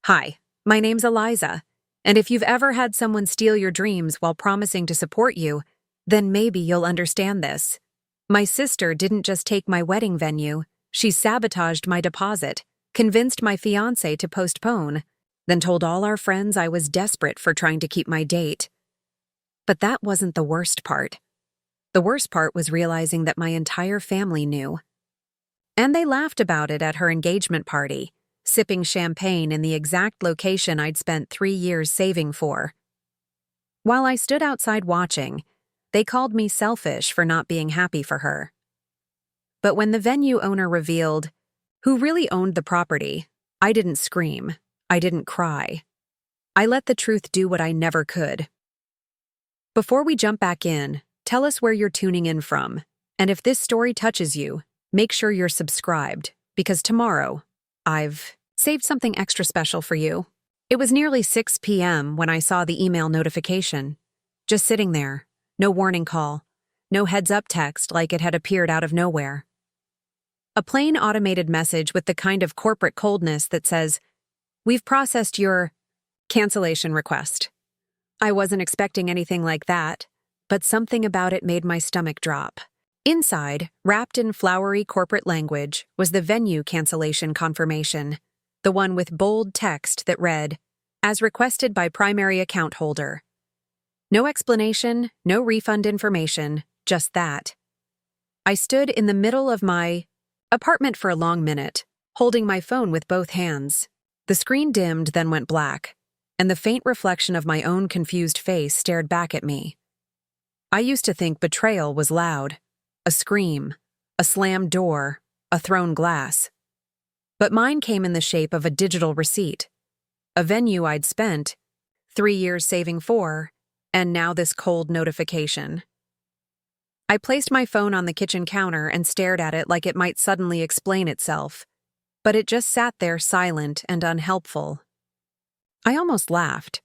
Hi, my name's Eliza, and if you've ever had someone steal your dreams while promising to support you, then maybe you'll understand this. My sister didn't just take my wedding venue, she sabotaged my deposit, convinced my fiancé to postpone, then told all our friends I was desperate for trying to keep my date. But that wasn't the worst part. The worst part was realizing that my entire family knew. And they laughed about it at her engagement party, sipping champagne in the exact location I'd spent 3 years saving for. While I stood outside watching, they called me selfish for not being happy for her. But when the venue owner revealed who really owned the property, I didn't scream. I didn't cry. I let the truth do what I never could. Before we jump back in, tell us where you're tuning in from, and if this story touches you, make sure you're subscribed, because tomorrow, I've saved something extra special for you. It was nearly 6 p.m. when I saw the email notification. Just sitting there, no warning call, no heads-up text like it had appeared out of nowhere. A plain automated message with the kind of corporate coldness that says, "We've processed your cancellation request." I wasn't expecting anything like that, but something about it made my stomach drop. Inside, wrapped in flowery corporate language, was the venue cancellation confirmation, the one with bold text that read, "As requested by primary account holder." No explanation, no refund information, just that. I stood in the middle of my apartment for a long minute, holding my phone with both hands. The screen dimmed, then went black, and the faint reflection of my own confused face stared back at me. I used to think betrayal was loud. A scream, a slammed door, a thrown glass. But mine came in the shape of a digital receipt, a venue I'd spent 3 years saving for, and now this cold notification. I placed my phone on the kitchen counter and stared at it like it might suddenly explain itself, but it just sat there silent and unhelpful. I almost laughed.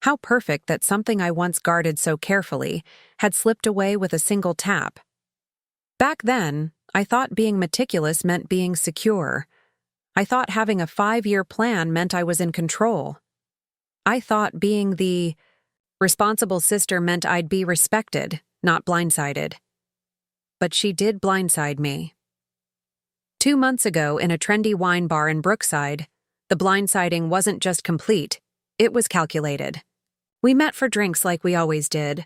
How perfect that something I once guarded so carefully had slipped away with a single tap. Back then, I thought being meticulous meant being secure. I thought having a 5-year plan meant I was in control. I thought being the responsible sister meant I'd be respected, not blindsided. But she did blindside me. 2 months ago, in a trendy wine bar in Brookside, the blindsiding wasn't just complete, it was calculated. We met for drinks like we always did.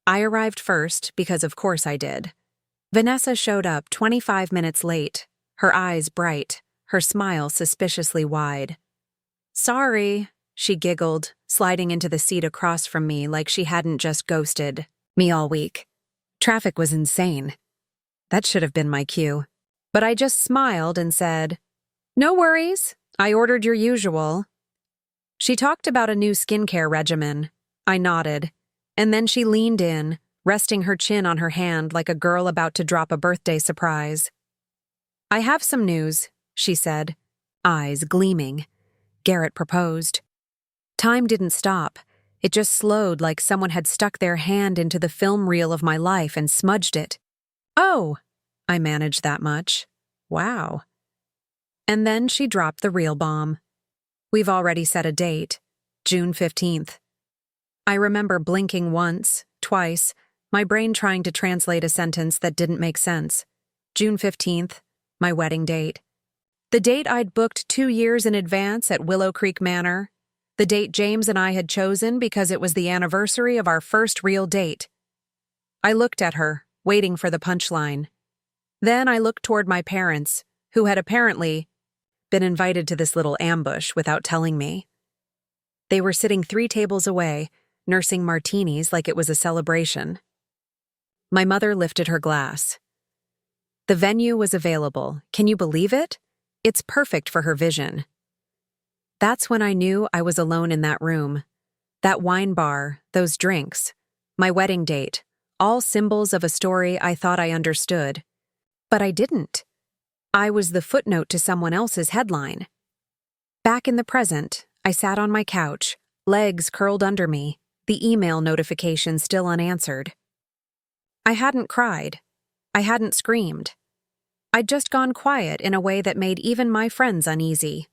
I arrived first, because of course I did. Vanessa showed up 25 minutes late, her eyes bright, her smile suspiciously wide. "Sorry," she giggled, sliding into the seat across from me like she hadn't just ghosted me all week. Traffic was insane. That should have been my cue. But I just smiled and said, "No worries, I ordered your usual." She talked about a new skincare regimen. I nodded, and then she leaned in, resting her chin on her hand like a girl about to drop a birthday surprise. "I have some news," she said, eyes gleaming. Garrett proposed. Time didn't stop. It just slowed like someone had stuck their hand into the film reel of my life and smudged it. "Oh," I managed that much. "Wow." And then she dropped the real bomb. "We've already set a date, June 15th. I remember blinking once, twice, my brain trying to translate a sentence that didn't make sense. June 15th, my wedding date. The date I'd booked 2 years in advance at Willow Creek Manor. The date James and I had chosen because it was the anniversary of our first real date. I looked at her, waiting for the punchline. Then I looked toward my parents, who had apparently been invited to this little ambush without telling me. They were sitting 3 tables away, nursing martinis like it was a celebration. My mother lifted her glass. The venue was available. Can you believe it? It's perfect for her vision. That's when I knew I was alone in that room. That wine bar, those drinks, my wedding date, all symbols of a story I thought I understood. But I didn't. I was the footnote to someone else's headline. Back in the present, I sat on my couch, legs curled under me, the email notification still unanswered. I hadn't cried. I hadn't screamed. I'd just gone quiet in a way that made even my friends uneasy.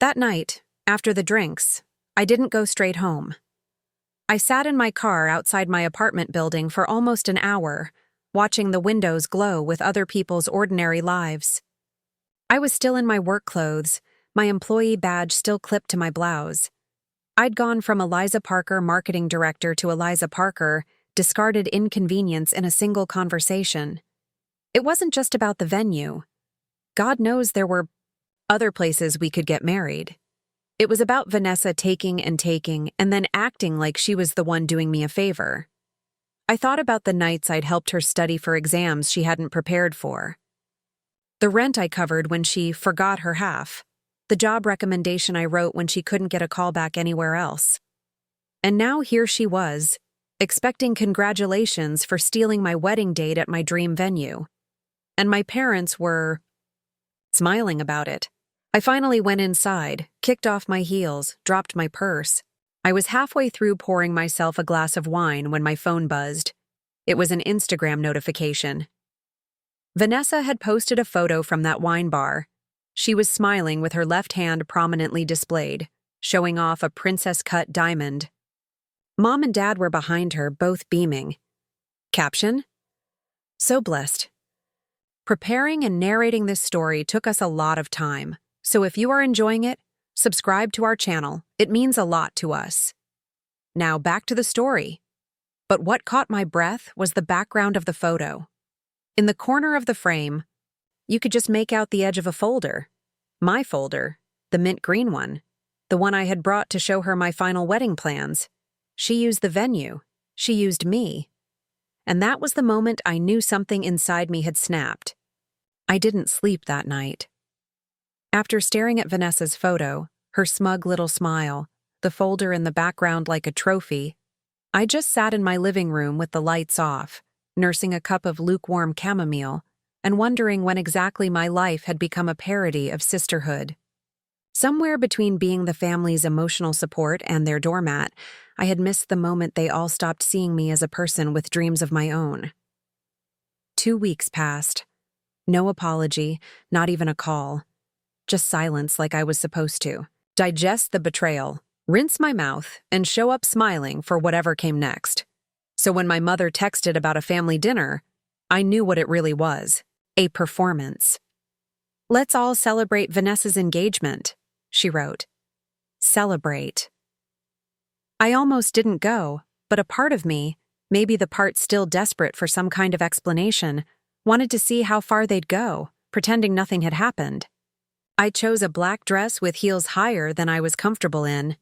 That night, after the drinks, I didn't go straight home. I sat in my car outside my apartment building for almost an hour, watching the windows glow with other people's ordinary lives. I was still in my work clothes, my employee badge still clipped to my blouse. I'd gone from Eliza Parker marketing director to Eliza Parker, discarded inconvenience in a single conversation. It wasn't just about the venue. God knows there were other places we could get married. It was about Vanessa taking and then acting like she was the one doing me a favor. I thought about the nights I'd helped her study for exams she hadn't prepared for. The rent I covered when she forgot her half. The job recommendation I wrote when she couldn't get a call back anywhere else. And now here she was, expecting congratulations for stealing my wedding date at my dream venue. And my parents were smiling about it. I finally went inside, kicked off my heels, dropped my purse. I was halfway through pouring myself a glass of wine when my phone buzzed. It was an Instagram notification. Vanessa had posted a photo from that wine bar. She was smiling with her left hand prominently displayed, showing off a princess-cut diamond. Mom and Dad were behind her, both beaming. Caption? So blessed. Preparing and narrating this story took us a lot of time, so if you are enjoying it, subscribe to our channel. It means a lot to us. Now back to the story. But what caught my breath was the background of the photo. In the corner of the frame, you could just make out the edge of a folder. My folder, the mint green one, the one I had brought to show her my final wedding plans. She used the venue. She used me. And that was the moment I knew something inside me had snapped. I didn't sleep that night. After staring at Vanessa's photo, her smug little smile, the folder in the background like a trophy, I just sat in my living room with the lights off, nursing a cup of lukewarm chamomile, and wondering when exactly my life had become a parody of sisterhood. Somewhere between being the family's emotional support and their doormat, I had missed the moment they all stopped seeing me as a person with dreams of my own. 2 weeks passed. No apology, not even a call. Just silence like I was supposed to. Digest the betrayal, rinse my mouth, and show up smiling for whatever came next. So when my mother texted about a family dinner, I knew what it really was. A performance. Let's all celebrate Vanessa's engagement, she wrote. Celebrate. I almost didn't go, but a part of me, maybe the part still desperate for some kind of explanation, wanted to see how far they'd go, pretending nothing had happened. I chose a black dress with heels higher than I was comfortable in,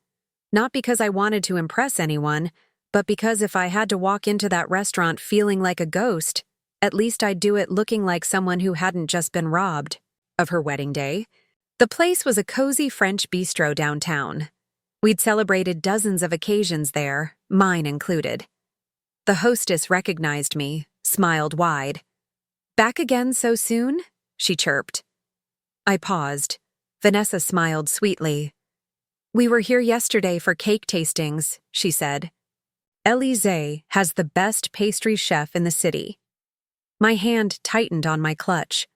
not because I wanted to impress anyone, but because if I had to walk into that restaurant feeling like a ghost, at least I'd do it looking like someone who hadn't just been robbed of her wedding day. The place was a cozy French bistro downtown. We'd celebrated dozens of occasions there, mine included. The hostess recognized me, smiled wide. Back again so soon? She chirped. I paused. Vanessa smiled sweetly. We were here yesterday for cake tastings, she said. Eliza has the best pastry chef in the city. My hand tightened on my clutch.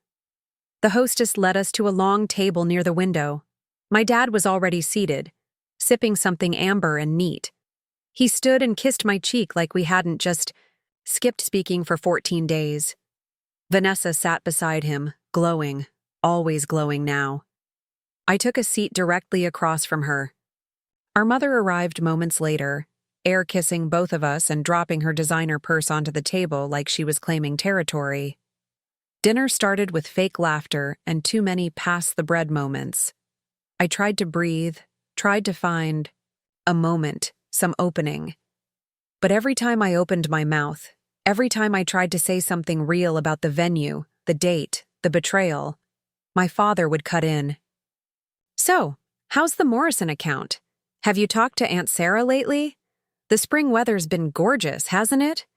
The hostess led us to a long table near the window. My dad was already seated, sipping something amber and neat. He stood and kissed my cheek like we hadn't just skipped speaking for 14 days. Vanessa sat beside him, glowing, always glowing now. I took a seat directly across from her. Our mother arrived moments later, air kissing both of us and dropping her designer purse onto the table like she was claiming territory. Dinner started with fake laughter and too many pass-the-bread moments. I tried to breathe, tried to find a moment, some opening. But every time I opened my mouth, every time I tried to say something real about the venue, the date, the betrayal, my father would cut in. So, how's the Morrison account? Have you talked to Aunt Sarah lately? The spring weather's been gorgeous, hasn't it?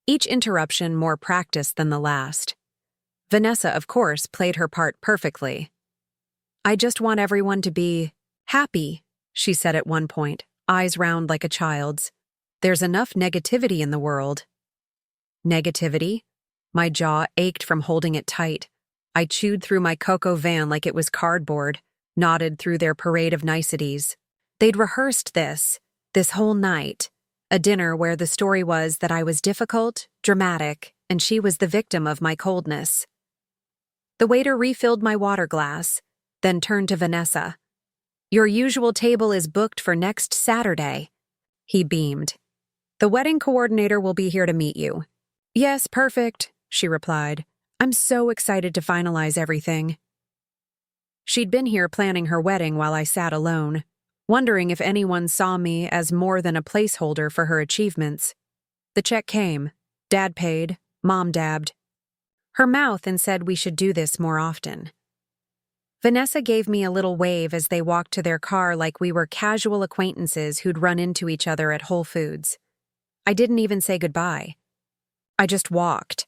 Each interruption more practiced than the last. Vanessa, of course, played her part perfectly. I just want everyone to be happy, she said at one point, eyes round like a child's. There's enough negativity in the world. Negativity? My jaw ached from holding it tight. I chewed through my cocoa van like it was cardboard, nodded through their parade of niceties. They'd rehearsed this whole night, a dinner where the story was that I was difficult, dramatic, and she was the victim of my coldness. The waiter refilled my water glass, then turned to Vanessa. "Your usual table is booked for next Saturday." He beamed. "The wedding coordinator will be here to meet you." "Yes, perfect," she replied. "I'm so excited to finalize everything." She'd been here planning her wedding while I sat alone, wondering if anyone saw me as more than a placeholder for her achievements. The check came. Dad paid. Mom dabbed her mouth and said we should do this more often. Vanessa gave me a little wave as they walked to their car like we were casual acquaintances who'd run into each other at Whole Foods. I didn't even say goodbye. I just walked.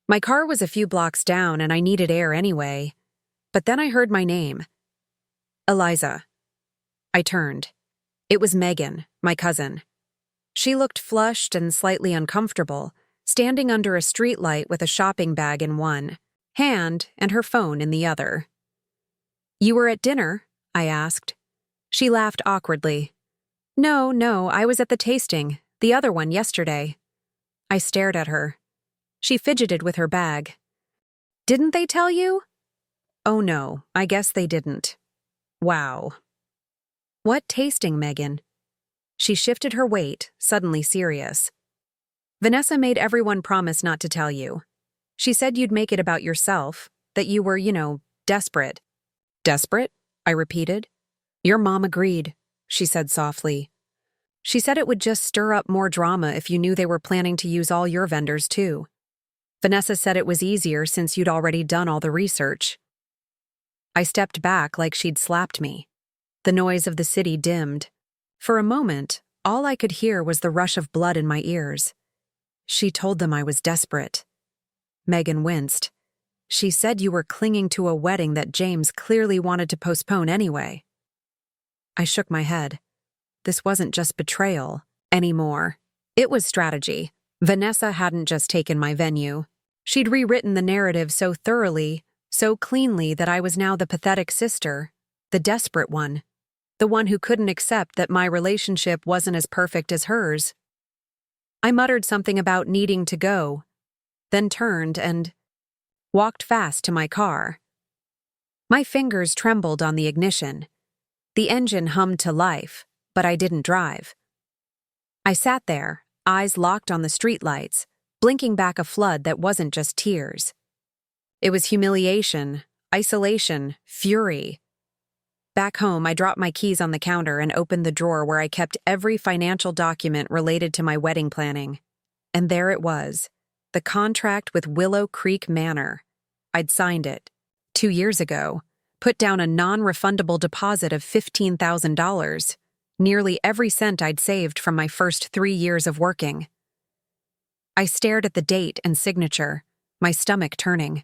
My car was a few blocks down and I needed air anyway. But then I heard my name. "Eliza." I turned. It was Megan, my cousin. She looked flushed and slightly uncomfortable, standing under a streetlight with a shopping bag in one hand and her phone in the other. "You were at dinner?" I asked. She laughed awkwardly. No, I was at the tasting, the other one yesterday." I stared at her. She fidgeted with her bag. "Didn't they tell you?" "Oh no, I guess they didn't." "Wow." "What tasting, Megan?" She shifted her weight, suddenly serious. "Vanessa made everyone promise not to tell you. She said you'd make it about yourself, that you were, desperate." "Desperate?" I repeated. "Your mom agreed," she said softly. "She said it would just stir up more drama if you knew they were planning to use all your vendors too. Vanessa said it was easier since you'd already done all the research." I stepped back like she'd slapped me. The noise of the city dimmed. For a moment, all I could hear was the rush of blood in my ears. She told them I was desperate. Megan winced. "She said you were clinging to a wedding that James clearly wanted to postpone anyway." I shook my head. This wasn't just betrayal anymore. It was strategy. Vanessa hadn't just taken my venue. She'd rewritten the narrative so thoroughly, so cleanly that I was now the pathetic sister, the desperate one, the one who couldn't accept that my relationship wasn't as perfect as hers. I muttered something about needing to go, then turned and walked fast to my car. My fingers trembled on the ignition. The engine hummed to life, but I didn't drive. I sat there, eyes locked on the streetlights, blinking back a flood that wasn't just tears. It was humiliation, isolation, fury. Back home, I dropped my keys on the counter and opened the drawer where I kept every financial document related to my wedding planning. And there it was, the contract with Willow Creek Manor. I'd signed it 2 years ago, put down a non-refundable deposit of $15,000, nearly every cent I'd saved from my first 3 years of working. I stared at the date and signature, my stomach turning.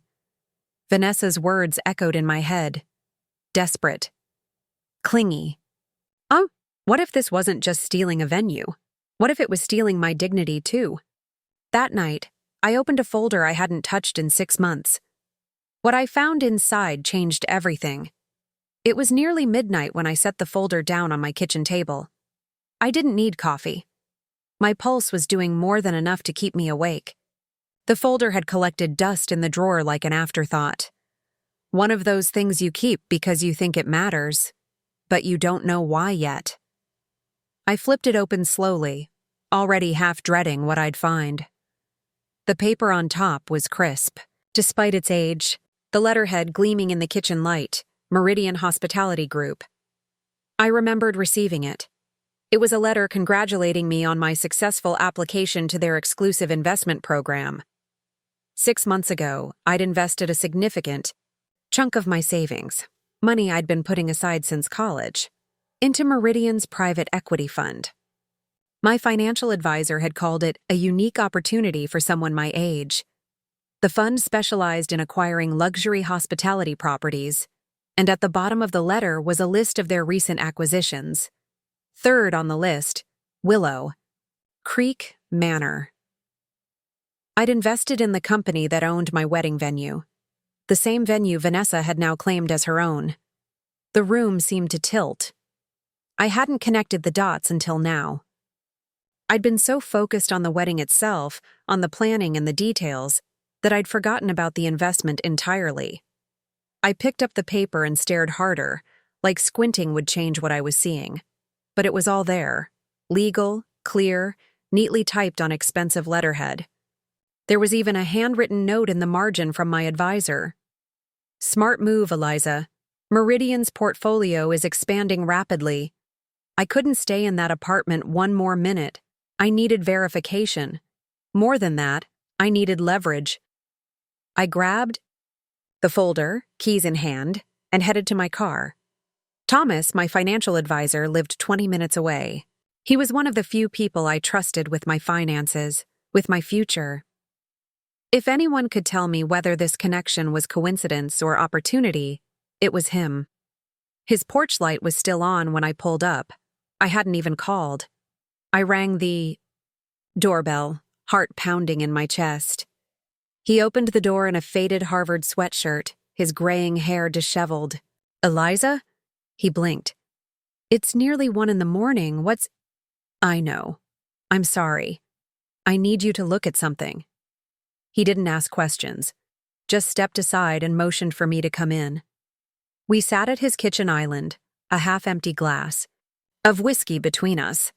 Vanessa's words echoed in my head. Desperate. Clingy. What if this wasn't just stealing a venue? What if it was stealing my dignity too? That night, I opened a folder I hadn't touched in 6 months. What I found inside changed everything. It was nearly midnight when I set the folder down on my kitchen table. I didn't need coffee. My pulse was doing more than enough to keep me awake. The folder had collected dust in the drawer like an afterthought. One of those things you keep because you think it matters, but you don't know why yet. I flipped it open slowly, already half dreading what I'd find. The paper on top was crisp. Despite its age, the letterhead gleaming in the kitchen light, Meridian Hospitality Group. I remembered receiving it. It was a letter congratulating me on my successful application to their exclusive investment program. 6 months ago, I'd invested a significant chunk of my savings, money I'd been putting aside since college, into Meridian's private equity fund. My financial advisor had called it a unique opportunity for someone my age. The fund specialized in acquiring luxury hospitality properties, and at the bottom of the letter was a list of their recent acquisitions. Third on the list, Willow Creek Manor. I'd invested in the company that owned my wedding venue, the same venue Vanessa had now claimed as her own. The room seemed to tilt. I hadn't connected the dots until now. I'd been so focused on the wedding itself, on the planning and the details, that I'd forgotten about the investment entirely. I picked up the paper and stared harder, like squinting would change what I was seeing. But it was all there. Legal, clear, neatly typed on expensive letterhead. There was even a handwritten note in the margin from my advisor. Smart move, Eliza. Meridian's portfolio is expanding rapidly. I couldn't stay in that apartment one more minute. I needed verification. More than that, I needed leverage. I grabbed the folder, keys in hand, and headed to my car. Thomas, my financial advisor, lived 20 minutes away. He was one of the few people I trusted with my finances, with my future. If anyone could tell me whether this connection was coincidence or opportunity, it was him. His porch light was still on when I pulled up. I hadn't even called. I rang the doorbell, heart pounding in my chest. He opened the door in a faded Harvard sweatshirt, his graying hair disheveled. Eliza? He blinked. It's nearly 1 a.m. What's... I know. I'm sorry. I need you to look at something. He didn't ask questions, just stepped aside and motioned for me to come in. We sat at his kitchen island, a half-empty glass of whiskey between us.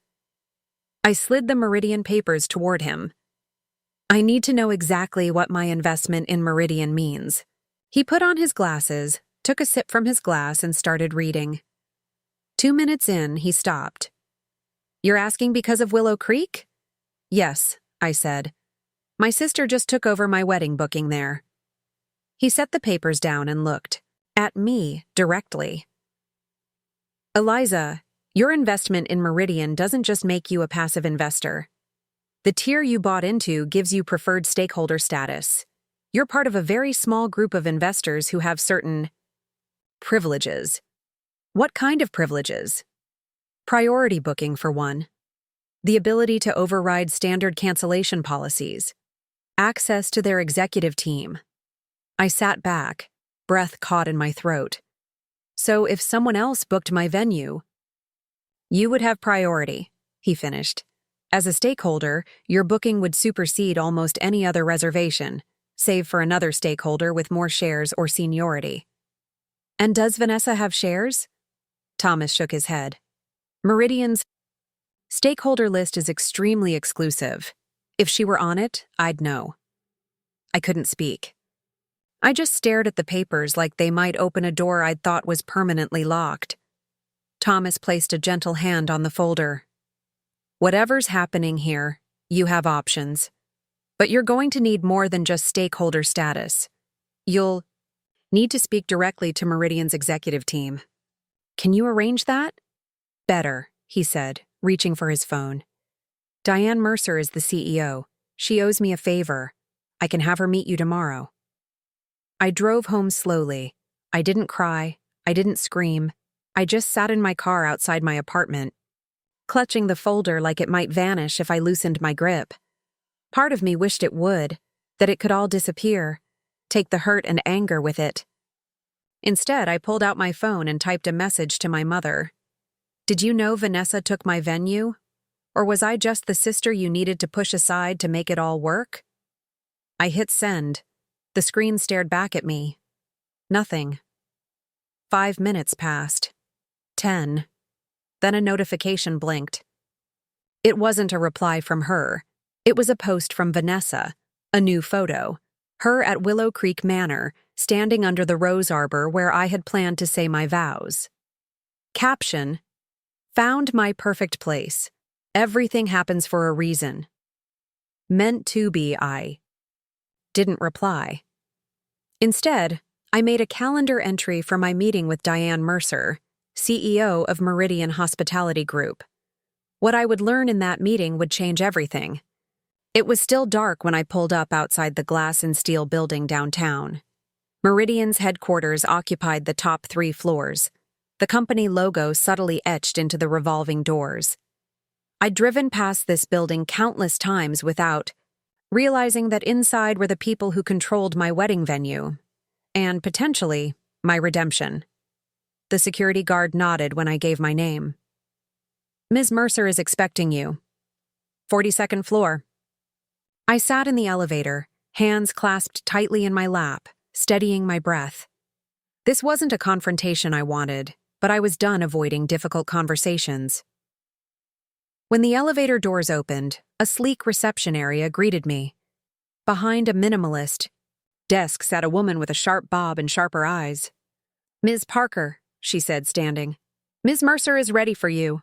I slid the Meridian papers toward him. I need to know exactly what my investment in Meridian means. He put on his glasses, took a sip from his glass, and started reading. 2 minutes in, he stopped. You're asking because of Willow Creek? Yes, I said. My sister just took over my wedding booking there. He set the papers down and looked at me directly. Eliza, your investment in Meridian doesn't just make you a passive investor. The tier you bought into gives you preferred stakeholder status. You're part of a very small group of investors who have certain privileges. What kind of privileges? Priority booking, for one. The ability to override standard cancellation policies. Access to their executive team. I sat back, breath caught in my throat. So if someone else booked my venue, you would have priority, he finished. As a stakeholder, your booking would supersede almost any other reservation, save for another stakeholder with more shares or seniority. And does Vanessa have shares? Thomas shook his head. Meridian's stakeholder list is extremely exclusive. If she were on it, I'd know. I couldn't speak. I just stared at the papers like they might open a door I'd thought was permanently locked. Thomas placed a gentle hand on the folder. Whatever's happening here, you have options. But you're going to need more than just stakeholder status. You'll need to speak directly to Meridian's executive team. Can you arrange that? Better, he said, reaching for his phone. Diane Mercer is the CEO. She owes me a favor. I can have her meet you tomorrow. I drove home slowly. I didn't cry. I didn't scream. I just sat in my car outside my apartment, clutching the folder like it might vanish if I loosened my grip. Part of me wished it would, that it could all disappear, take the hurt and anger with it. Instead, I pulled out my phone and typed a message to my mother. Did you know Vanessa took my venue? Or was I just the sister you needed to push aside to make it all work? I hit send. The screen stared back at me. Nothing. 5 minutes passed. 10. Then a notification blinked. It wasn't a reply from her. It was a post from Vanessa, a new photo. Her at Willow Creek Manor, standing under the rose arbor where I had planned to say my vows. Caption: Found my perfect place. Everything happens for a reason. Meant to be. I didn't reply. Instead, I made a calendar entry for my meeting with Diane Mercer, CEO of Meridian Hospitality Group. What I would learn in that meeting would change everything. It was still dark when I pulled up outside the glass and steel building downtown. Meridian's headquarters occupied the top 3 floors, the company logo subtly etched into the revolving doors. I'd driven past this building countless times without realizing that inside were the people who controlled my wedding venue, and potentially my redemption. The security guard nodded when I gave my name. Ms. Mercer is expecting you. 42nd floor. I sat in the elevator, hands clasped tightly in my lap, steadying my breath. This wasn't a confrontation I wanted, but I was done avoiding difficult conversations. When the elevator doors opened, a sleek reception area greeted me. Behind a minimalist desk sat a woman with a sharp bob and sharper eyes. Ms. Parker, she said, standing. Ms. Mercer is ready for you.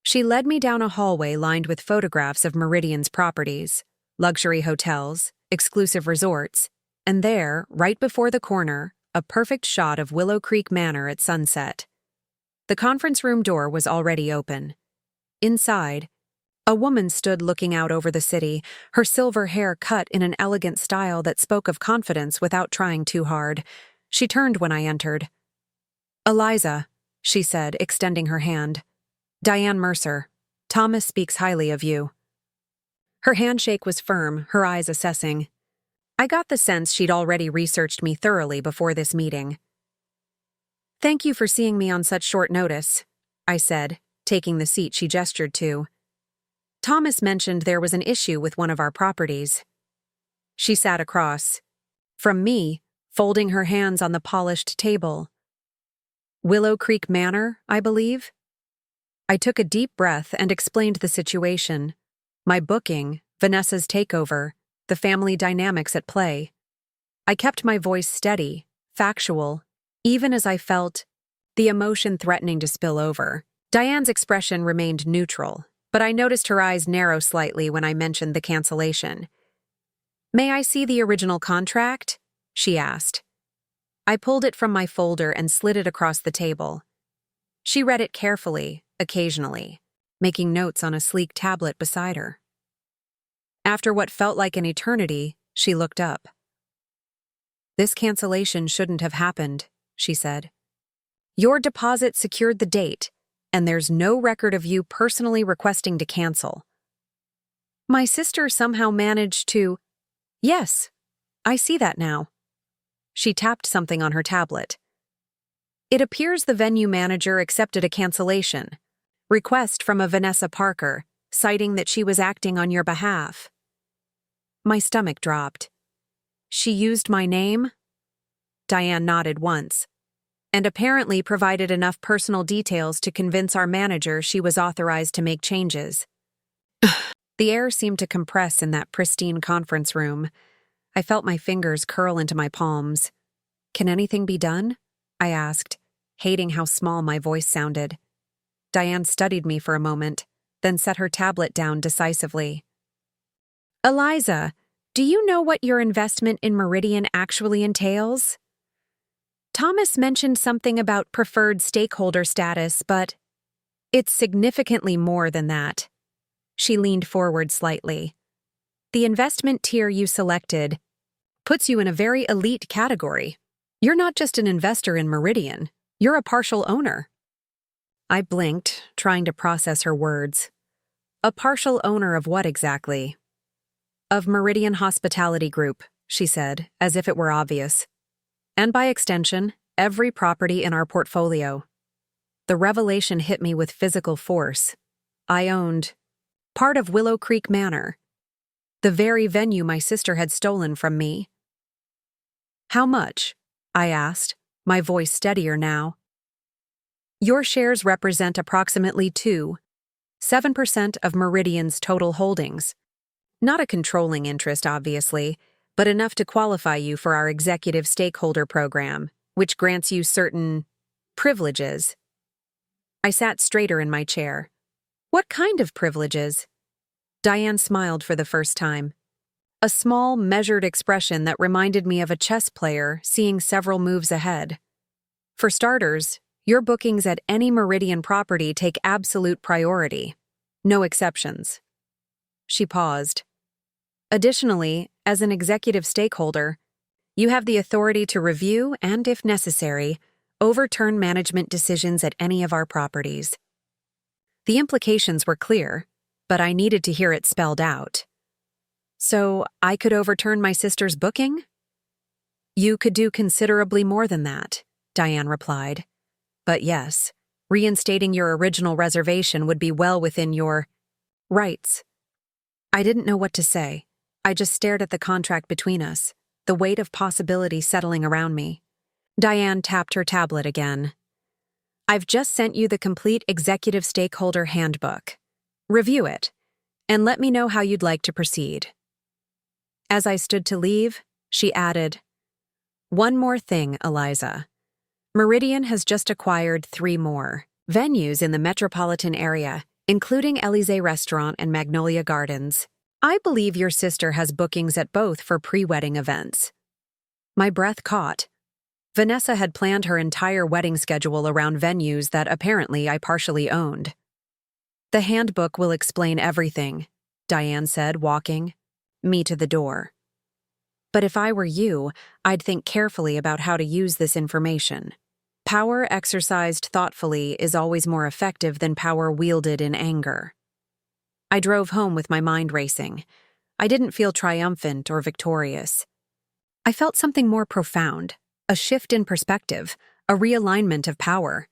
She led me down a hallway lined with photographs of Meridian's properties, luxury hotels, exclusive resorts, and there, right before the corner, a perfect shot of Willow Creek Manor at sunset. The conference room door was already open. Inside, a woman stood looking out over the city, her silver hair cut in an elegant style that spoke of confidence without trying too hard. She turned when I entered. Eliza, she said, extending her hand. Diane Mercer. Thomas speaks highly of you. Her handshake was firm, her eyes assessing. I got the sense she'd already researched me thoroughly before this meeting. Thank you for seeing me on such short notice, I said, taking the seat she gestured to. Thomas mentioned there was an issue with one of our properties. She sat across from me, folding her hands on the polished table. Willow Creek Manor, I believe? I took a deep breath and explained the situation. My booking, Vanessa's takeover, the family dynamics at play. I kept my voice steady, factual, even as I felt the emotion threatening to spill over. Diane's expression remained neutral, but I noticed her eyes narrow slightly when I mentioned the cancellation. May I see the original contract? She asked. I pulled it from my folder and slid it across the table. She read it carefully, occasionally, making notes on a sleek tablet beside her. After what felt like an eternity, she looked up. This cancellation shouldn't have happened, she said. Your deposit secured the date, and there's no record of you personally requesting to cancel. My sister somehow managed to... Yes, I see that now. She tapped something on her tablet. It appears the venue manager accepted a cancellation. Request from a Vanessa Parker, citing that she was acting on your behalf. My stomach dropped. She used my name? Diane nodded once, and apparently provided enough personal details to convince our manager she was authorized to make changes. The air seemed to compress in that pristine conference room. I felt my fingers curl into my palms. Can anything be done? I asked, hating how small my voice sounded. Diane studied me for a moment, then set her tablet down decisively. Eliza, do you know what your investment in Meridian actually entails? Thomas mentioned something about preferred stakeholder status, but it's significantly more than that. She leaned forward slightly. The investment tier you selected puts you in a very elite category. You're not just an investor in Meridian, you're a partial owner. I blinked, trying to process her words. A partial owner of what exactly? Of Meridian Hospitality Group, she said, as if it were obvious. And by extension, every property in our portfolio. The revelation hit me with physical force. I owned part of Willow Creek Manor, the very venue my sister had stolen from me. How much? I asked, my voice steadier now. Your shares represent approximately 7% of Meridian's total holdings. Not a controlling interest, obviously, but enough to qualify you for our executive stakeholder program, which grants you certain privileges. I sat straighter in my chair. What kind of privileges? Diane smiled for the first time. A small, measured expression that reminded me of a chess player seeing several moves ahead. For starters, your bookings at any Meridian property take absolute priority. No exceptions. She paused. Additionally, as an executive stakeholder, you have the authority to review and, if necessary, overturn management decisions at any of our properties. The implications were clear, but I needed to hear it spelled out. So I could overturn my sister's booking? You could do considerably more than that, Diane replied. But yes, reinstating your original reservation would be well within your rights. I didn't know what to say. I just stared at the contract between us, the weight of possibility settling around me. Diane tapped her tablet again. I've just sent you the complete Executive Stakeholder Handbook. Review it, and let me know how you'd like to proceed. As I stood to leave, she added, "One more thing, Eliza. Meridian has just acquired 3 more venues in the metropolitan area, including Eliza Restaurant and Magnolia Gardens. I believe your sister has bookings at both for pre-wedding events." My breath caught. Vanessa had planned her entire wedding schedule around venues that apparently I partially owned. "The handbook will explain everything," Diane said, walking me to the door. "But if I were you, I'd think carefully about how to use this information. Power exercised thoughtfully is always more effective than power wielded in anger." I drove home with my mind racing. I didn't feel triumphant or victorious. I felt something more profound, a shift in perspective, a realignment of power.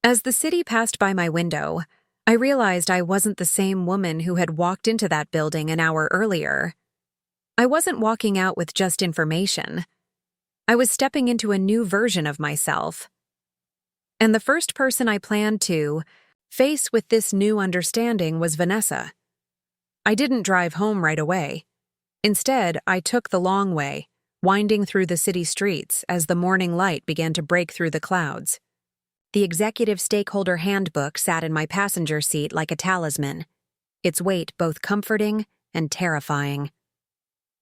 As the city passed by my window, I realized I wasn't the same woman who had walked into that building an hour earlier. I wasn't walking out with just information. I was stepping into a new version of myself. And the first person I planned to face with this new understanding was Vanessa. I didn't drive home right away. Instead, I took the long way, winding through the city streets as the morning light began to break through the clouds. The Executive Stakeholder Handbook sat in my passenger seat like a talisman, its weight both comforting and terrifying.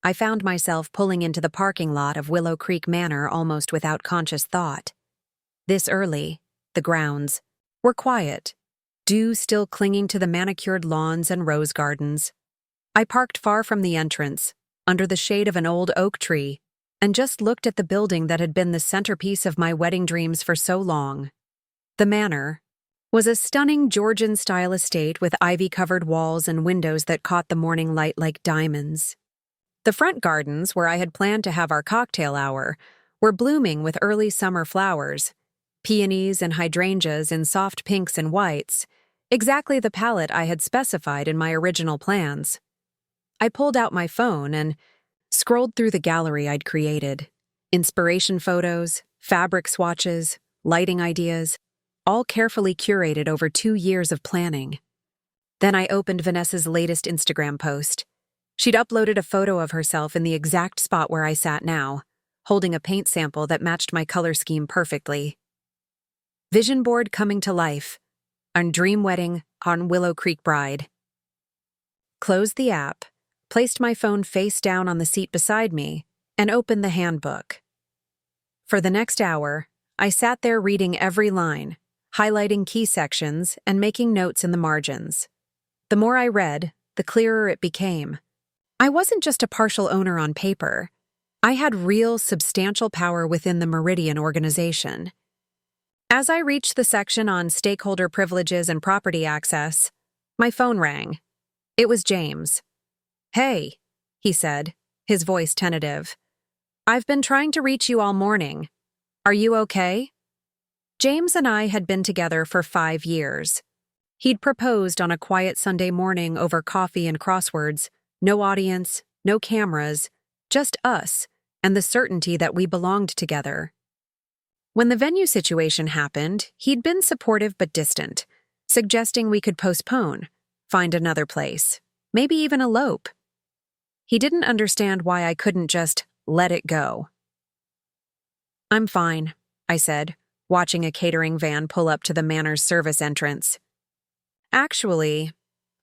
I found myself pulling into the parking lot of Willow Creek Manor almost without conscious thought. This early, the grounds were quiet, dew still clinging to the manicured lawns and rose gardens. I parked far from the entrance, under the shade of an old oak tree, and just looked at the building that had been the centerpiece of my wedding dreams for so long. The manor was a stunning Georgian-style estate with ivy-covered walls and windows that caught the morning light like diamonds. The front gardens, where I had planned to have our cocktail hour, were blooming with early summer flowers, peonies and hydrangeas in soft pinks and whites, exactly the palette I had specified in my original plans. I pulled out my phone and scrolled through the gallery I'd created. Inspiration photos, fabric swatches, lighting ideas, all carefully curated over 2 years of planning. Then I opened Vanessa's latest Instagram post. She'd uploaded a photo of herself in the exact spot where I sat now, holding a paint sample that matched my color scheme perfectly. Vision board coming to life. Our dream wedding on Willow Creek Bride. Closed the app, placed my phone face down on the seat beside me, and opened the handbook. For the next hour, I sat there reading every line, highlighting key sections and making notes in the margins. The more I read, the clearer it became. I wasn't just a partial owner on paper. I had real, substantial power within the Meridian organization. As I reached the section on stakeholder privileges and property access, my phone rang. It was James. "Hey," he said, his voice tentative. "I've been trying to reach you all morning. Are you okay?" James and I had been together for 5 years. He'd proposed on a quiet Sunday morning over coffee and crosswords, no audience, no cameras, just us, and the certainty that we belonged together. When the venue situation happened, he'd been supportive but distant, suggesting we could postpone, find another place, maybe even elope. He didn't understand why I couldn't just let it go. "I'm fine," I said, watching a catering van pull up to the manor's service entrance. "Actually,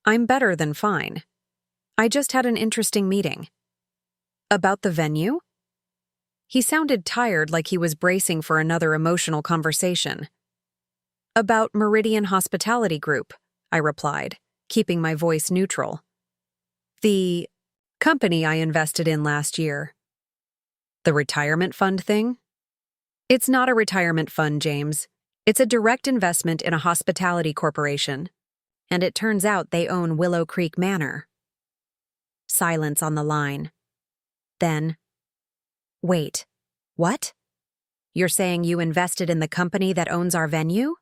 I'm better than fine. I just had an interesting meeting." "About the venue?" He sounded tired, like he was bracing for another emotional conversation. "About Meridian Hospitality Group," I replied, keeping my voice neutral. "The company I invested in last year." "The retirement fund thing?" "It's not a retirement fund, James. It's a direct investment in a hospitality corporation. And it turns out they own Willow Creek Manor." Silence on the line. Then, "Wait, what?" You're saying you invested in the company that owns our venue?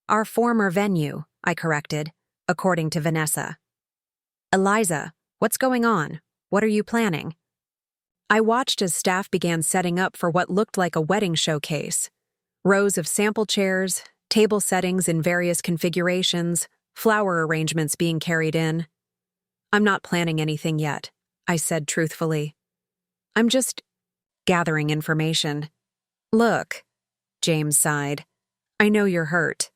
Our former venue, I corrected, according to Vanessa. Eliza, what's going on? What are you planning? I watched as staff began setting up for what looked like a wedding showcase. Rows of sample chairs, table settings in various configurations, flower arrangements being carried in. I'm not planning anything yet, I said truthfully. I'm just gathering information. Look, James sighed. I know you're hurt.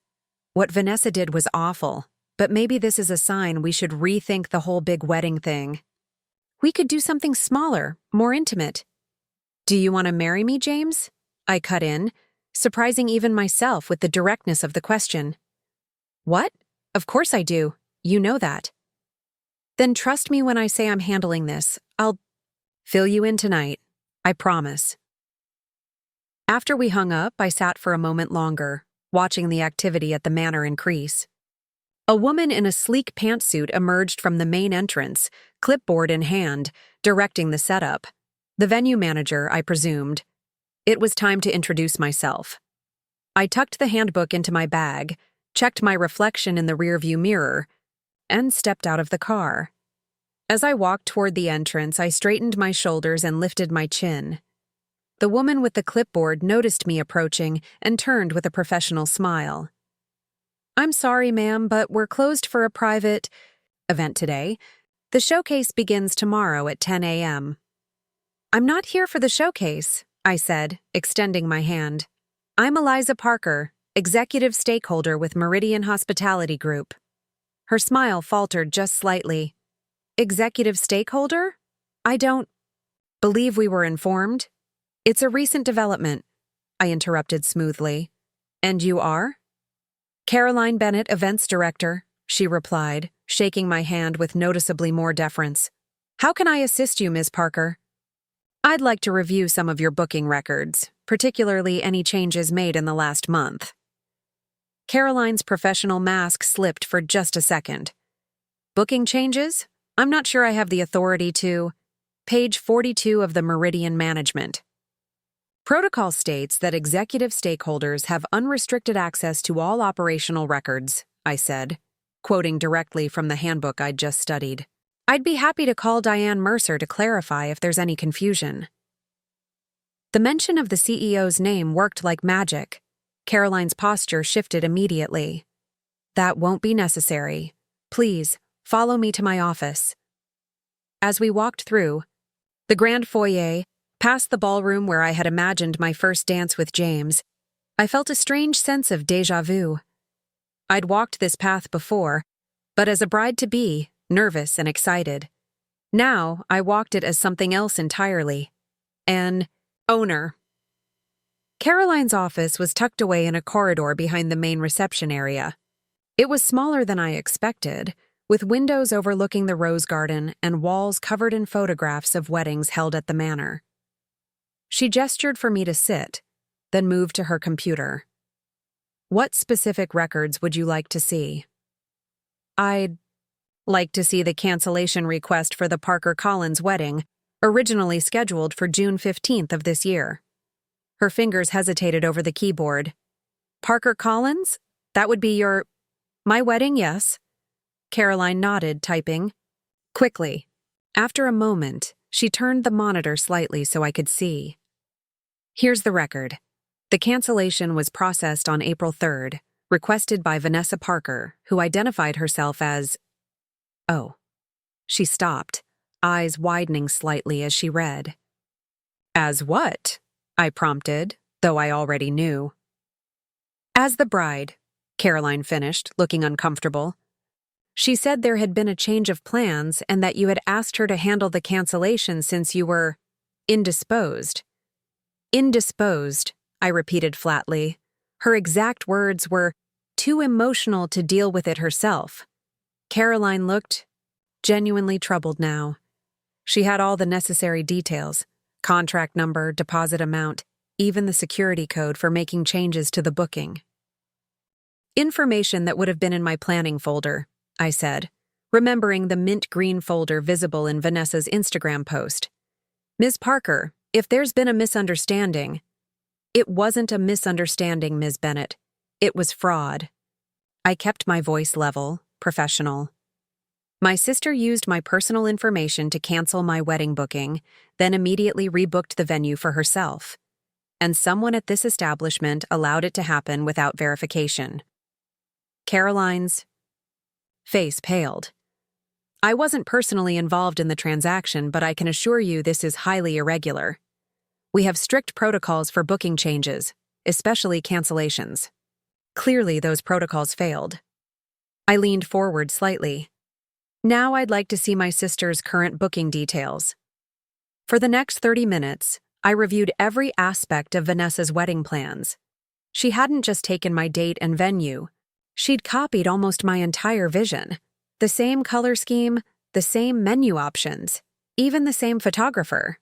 What Vanessa did was awful, but maybe this is a sign we should rethink the whole big wedding thing. We could do something smaller, more intimate. Do you want to marry me, James? I cut in, surprising even myself with the directness of the question. What? Of course I do. You know that. Then trust me when I say I'm handling this. I'll fill you in tonight. I promise. After we hung up, I sat for a moment longer, watching the activity at the manor increase. A woman in a sleek pantsuit emerged from the main entrance, clipboard in hand, directing the setup. The venue manager, I presumed. It was time to introduce myself. I tucked the handbook into my bag, checked my reflection in the rearview mirror, and stepped out of the car. As I walked toward the entrance, I straightened my shoulders and lifted my chin. The woman with the clipboard noticed me approaching and turned with a professional smile. I'm sorry, ma'am, but we're closed for a private event today. The showcase begins tomorrow at 10 a.m. I'm not here for the showcase, I said, extending my hand. I'm Eliza Parker, executive stakeholder with Meridian Hospitality Group. Her smile faltered just slightly. Executive stakeholder? I don't believe we were informed. It's a recent development, I interrupted smoothly. And you are? Caroline Bennett, events director, she replied, shaking my hand with noticeably more deference. How can I assist you, Ms. Parker? I'd like to review some of your booking records, particularly any changes made in the last month. Caroline's professional mask slipped for just a second. Booking changes? I'm not sure I have the authority to. Page 42 of the Meridian Management. Protocol states that executive stakeholders have unrestricted access to all operational records, I said, quoting directly from the handbook I'd just studied. I'd be happy to call Diane Mercer to clarify if there's any confusion. The mention of the CEO's name worked like magic. Caroline's posture shifted immediately. That won't be necessary. Please, follow me to my office. As we walked through the grand foyer, past the ballroom where I had imagined my first dance with James, I felt a strange sense of déjà vu. I'd walked this path before, but as a bride-to-be, nervous and excited. Now, I walked it as something else entirely. An owner. Caroline's office was tucked away in a corridor behind the main reception area. It was smaller than I expected, with windows overlooking the rose garden and walls covered in photographs of weddings held at the manor. She gestured for me to sit, then moved to her computer. What specific records would you like to see? I'd like to see the cancellation request for the Parker Collins wedding, originally scheduled for June 15th of this year. Her fingers hesitated over the keyboard. Parker Collins? That would be my wedding, yes. Caroline nodded, typing. Quickly. After a moment, she turned the monitor slightly so I could see. Here's the record. The cancellation was processed on April 3rd, requested by Vanessa Parker, who identified herself as... Oh. She stopped, eyes widening slightly as she read. As what? I prompted, though I already knew. As the bride, Caroline finished, looking uncomfortable. She said there had been a change of plans and that you had asked her to handle the cancellation since you were indisposed. Indisposed, I repeated flatly. Her exact words were, too emotional to deal with it herself. Caroline looked genuinely troubled now. She had all the necessary details, contract number, deposit amount, even the security code for making changes to the booking. Information that would have been in my planning folder, I said, remembering the mint green folder visible in Vanessa's Instagram post. Ms. Parker, if there's been a misunderstanding, It wasn't a misunderstanding, Ms. Bennett. It was fraud. I kept my voice level, professional. My sister used my personal information to cancel my wedding booking, then immediately rebooked the venue for herself. And someone at this establishment allowed it to happen without verification. Caroline's face paled. I wasn't personally involved in the transaction, but I can assure you this is highly irregular. We have strict protocols for booking changes, especially cancellations. Clearly, those protocols failed. I leaned forward slightly. Now I'd like to see my sister's current booking details. For the next 30 minutes, I reviewed every aspect of Vanessa's wedding plans. She hadn't just taken my date and venue. She'd copied almost my entire vision. The same color scheme, the same menu options, even the same photographer.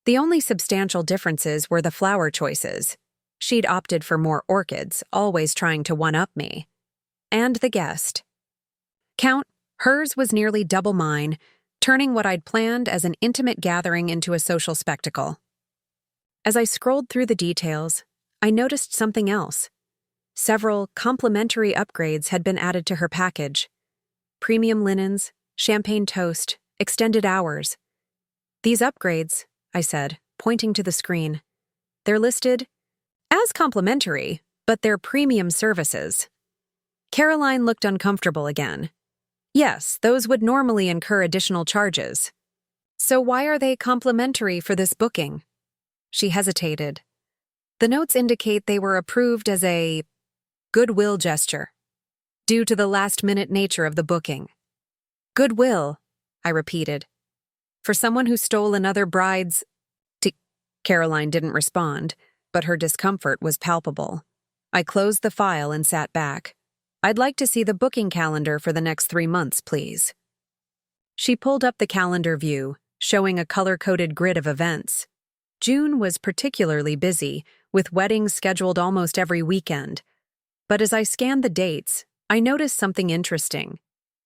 The only substantial differences were the flower choices. She'd opted for more orchids, always trying to one-up me. And the guest. Count, hers was nearly double mine, turning what I'd planned as an intimate gathering into a social spectacle. As I scrolled through the details, I noticed something else. Several complimentary upgrades had been added to her package. Premium linens, champagne toast, extended hours. These upgrades, I said, pointing to the screen. They're listed as complimentary, but they're premium services. Caroline looked uncomfortable again. Yes, those would normally incur additional charges. So why are they complimentary for this booking? She hesitated. The notes indicate they were approved as a goodwill gesture, due to the last-minute nature of the booking. Goodwill, I repeated. For someone who stole another bride's... Caroline didn't respond, but her discomfort was palpable. I closed the file and sat back. I'd like to see the booking calendar for the next 3 months, please. She pulled up the calendar view, showing a color-coded grid of events. June was particularly busy, with weddings scheduled almost every weekend. But as I scanned the dates, I noticed something interesting.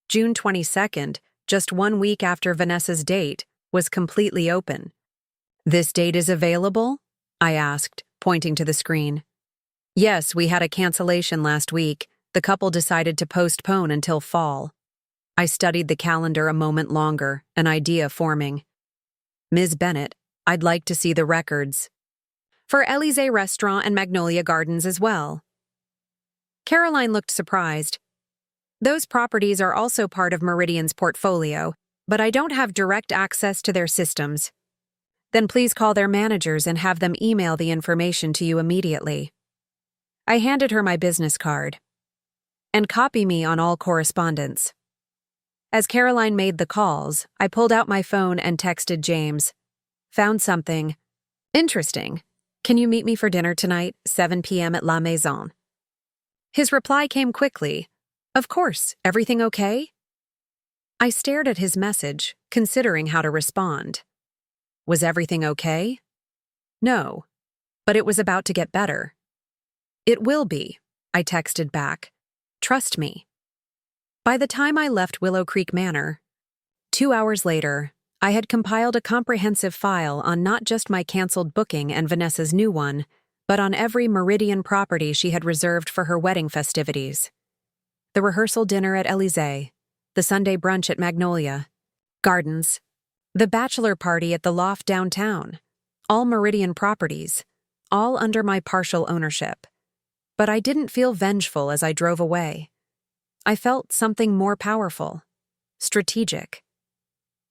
June 22nd, just 1 week after Vanessa's date, was completely open. This date is available? I asked, pointing to the screen. Yes, we had a cancellation last week. The couple decided to postpone until fall. I studied the calendar a moment longer, an idea forming. Ms. Bennett, I'd like to see the records. For Eliza Restaurant and Magnolia Gardens as well. Caroline looked surprised. Those properties are also part of Meridian's portfolio, but I don't have direct access to their systems. Then please call their managers and have them email the information to you immediately. I handed her my business card. And copy me on all correspondence. As Caroline made the calls, I pulled out my phone and texted James. Found something. Interesting. Can you meet me for dinner tonight, 7 p.m. at La Maison? His reply came quickly. Of course, everything okay? I stared at his message, considering how to respond. Was everything okay? No, but it was about to get better. It will be, I texted back. Trust me. By the time I left Willow Creek Manor, 2 hours later, I had compiled a comprehensive file on not just my canceled booking and Vanessa's new one, but on every Meridian property she had reserved for her wedding festivities. The rehearsal dinner at Eliza, the Sunday brunch at Magnolia Gardens, the bachelor party at the loft downtown, all Meridian properties, all under my partial ownership. But I didn't feel vengeful as I drove away. I felt something more powerful, strategic.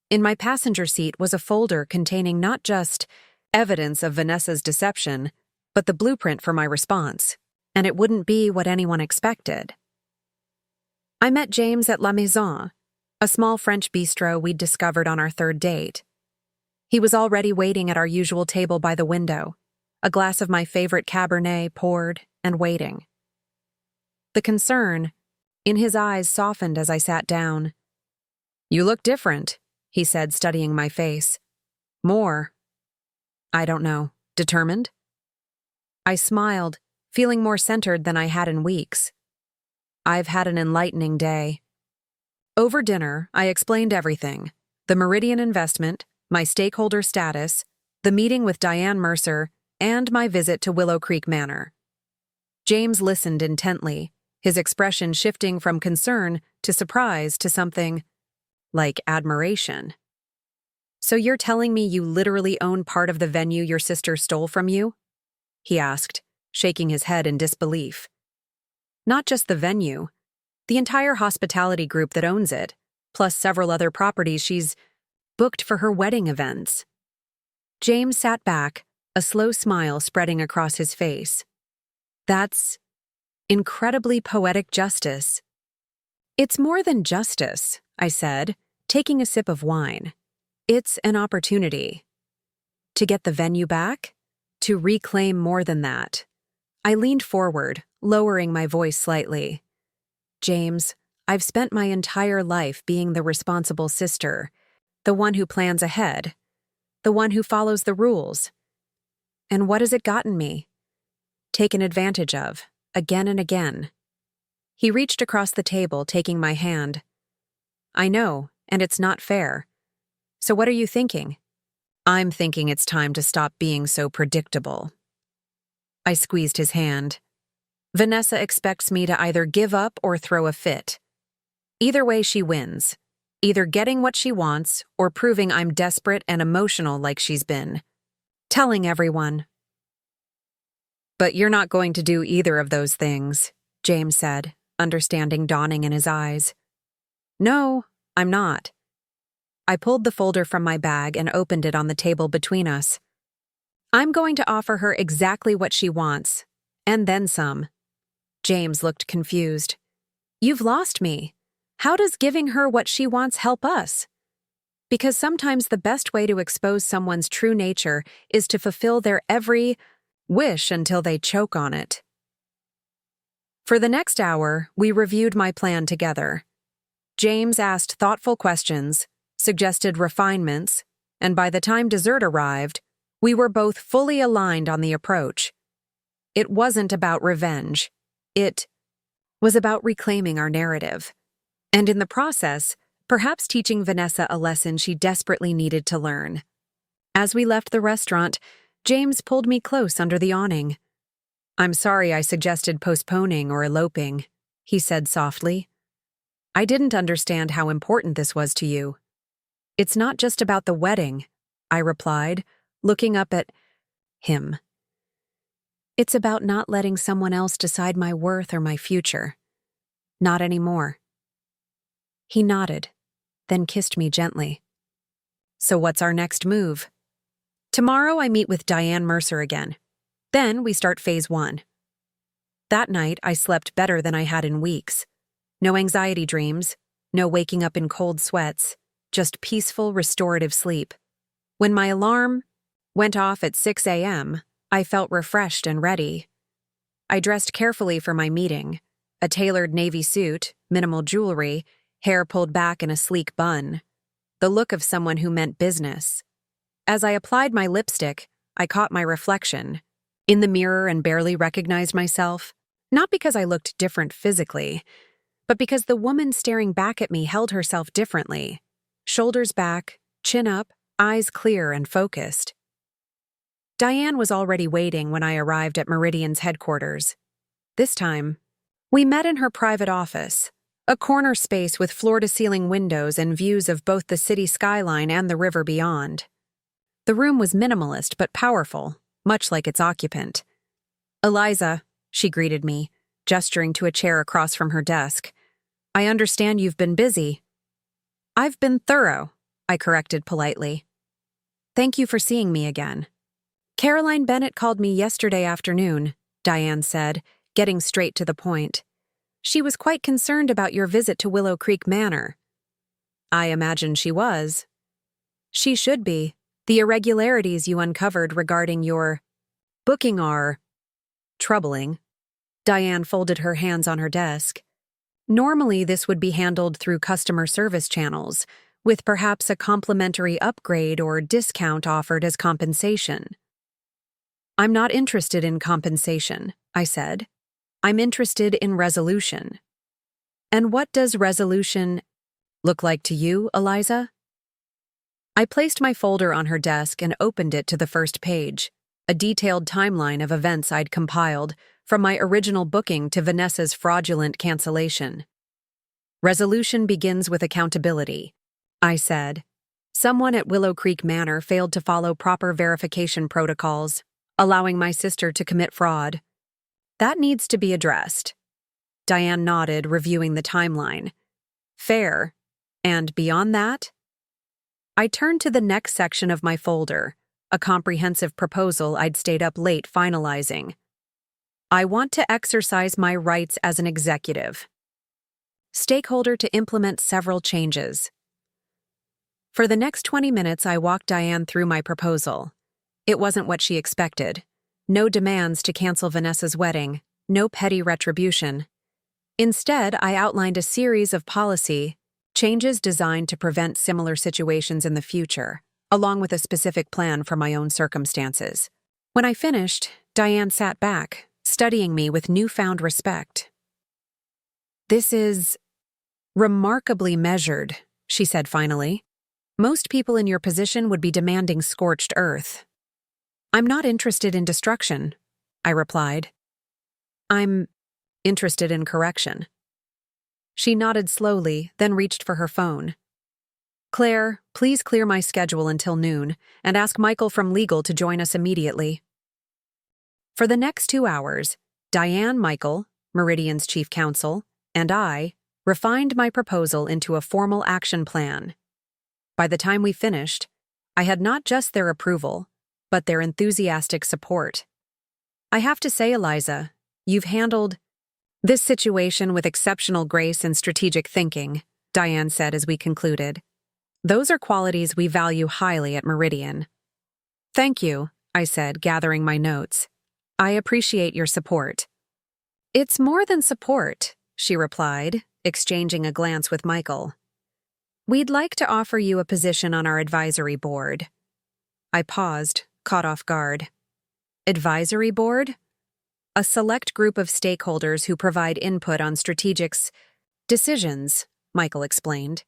In my passenger seat was a folder containing not just evidence of Vanessa's deception, but the blueprint for my response, and it wouldn't be what anyone expected. I met James at La Maison, a small French bistro we'd discovered on our third date. He was already waiting at our usual table by the window, a glass of my favorite Cabernet poured and waiting. The concern in his eyes softened as I sat down. "You look different," he said, studying my face. "More." I don't know. Determined? I smiled, feeling more centered than I had in weeks. I've had an enlightening day. Over dinner, I explained everything. The Meridian investment, my stakeholder status, the meeting with Diane Mercer, and my visit to Willow Creek Manor. James listened intently, his expression shifting from concern to surprise to something like admiration. "So you're telling me you literally own part of the venue your sister stole from you?" he asked, shaking his head in disbelief. "Not just the venue, the entire hospitality group that owns it, plus several other properties she's booked for her wedding events." James sat back, a slow smile spreading across his face. "That's incredibly poetic justice." "It's more than justice," I said, taking a sip of wine. "It's an opportunity. To get the venue back? To reclaim more than that." I leaned forward, lowering my voice slightly. "James, I've spent my entire life being the responsible sister, the one who plans ahead, the one who follows the rules. And what has it gotten me? Taken advantage of, again and again." He reached across the table, taking my hand. "I know, and it's not fair. So what are you thinking?" "I'm thinking it's time to stop being so predictable." I squeezed his hand. "Vanessa expects me to either give up or throw a fit. Either way, she wins. Either getting what she wants or proving I'm desperate and emotional like she's been. Telling everyone." "But you're not going to do either of those things," James said, understanding dawning in his eyes. "No, I'm not." I pulled the folder from my bag and opened it on the table between us. "I'm going to offer her exactly what she wants, and then some." James looked confused. "You've lost me. How does giving her what she wants help us?" "Because sometimes the best way to expose someone's true nature is to fulfill their every wish until they choke on it." For the next hour, we reviewed my plan together. James asked thoughtful questions, suggested refinements, and by the time dessert arrived, we were both fully aligned on the approach. It wasn't about revenge. It was about reclaiming our narrative. And in the process, perhaps teaching Vanessa a lesson she desperately needed to learn. As we left the restaurant, James pulled me close under the awning. "I'm sorry I suggested postponing or eloping," he said softly. "I didn't understand how important this was to you." "It's not just about the wedding," I replied, looking up at him. "It's about not letting someone else decide my worth or my future. Not anymore." He nodded, then kissed me gently. "So what's our next move?" "Tomorrow I meet with Diane Mercer again. Then we start phase 1. That night I slept better than I had in weeks. No anxiety dreams, no waking up in cold sweats, just peaceful, restorative sleep. When my alarm went off at 6 a.m., I felt refreshed and ready. I dressed carefully for my meeting, a tailored navy suit, minimal jewelry, hair pulled back in a sleek bun, the look of someone who meant business. As I applied my lipstick, I caught my reflection in the mirror and barely recognized myself, not because I looked different physically, but because the woman staring back at me held herself differently. Shoulders back, chin up, eyes clear and focused. Diane was already waiting when I arrived at Meridian's headquarters. This time, we met in her private office, a corner space with floor-to-ceiling windows and views of both the city skyline and the river beyond. The room was minimalist but powerful, much like its occupant. "Eliza," she greeted me, gesturing to a chair across from her desk. "I understand you've been busy." "I've been thorough," I corrected politely. "Thank you for seeing me again." "Caroline Bennett called me yesterday afternoon," Diane said, getting straight to the point. "She was quite concerned about your visit to Willow Creek Manor." "I imagine she was." "She should be. The irregularities you uncovered regarding your booking are troubling." Diane folded her hands on her desk. "Normally, this would be handled through customer service channels, with perhaps a complimentary upgrade or discount offered as compensation." "I'm not interested in compensation," I said. "I'm interested in resolution." "And what does resolution look like to you, Eliza?" I placed my folder on her desk and opened it to the first page. a detailed timeline of events I'd compiled, from my original booking to Vanessa's fraudulent cancellation. Resolution begins with accountability, I said. Someone at Willow Creek Manor failed to follow proper verification protocols, allowing my sister to commit fraud. That needs to be addressed. Diane nodded, reviewing the timeline. Fair. And beyond that? I turned to the next section of my folder, a comprehensive proposal I'd stayed up late finalizing. I want to exercise my rights as an executive. Stakeholder to implement several changes. For the next 20 minutes, I walked Diane through my proposal. It wasn't what she expected. No demands to cancel Vanessa's wedding, no petty retribution. Instead, I outlined a series of policy changes designed to prevent similar situations in the future, along with a specific plan for my own circumstances. When I finished, Diane sat back, studying me with newfound respect. "This is remarkably measured," she said finally. "Most people in your position would be demanding scorched earth." "I'm not interested in destruction," I replied. "I'm interested in correction." She nodded slowly, then reached for her phone. "Claire, please clear my schedule until noon, and ask Michael from legal to join us immediately." For the next 2 hours, Diane, Michael, Meridian's chief counsel, and I refined my proposal into a formal action plan. By the time we finished, I had not just their approval, but their enthusiastic support. "I have to say, Eliza, you've handled this situation with exceptional grace and strategic thinking," Diane said as we concluded. "Those are qualities we value highly at Meridian." "Thank you," I said, gathering my notes. "I appreciate your support." "It's more than support," she replied, exchanging a glance with Michael. "We'd like to offer you a position on our advisory board." I paused, caught off guard. Advisory board? A select group of stakeholders who provide input on strategic decisions, Michael explained.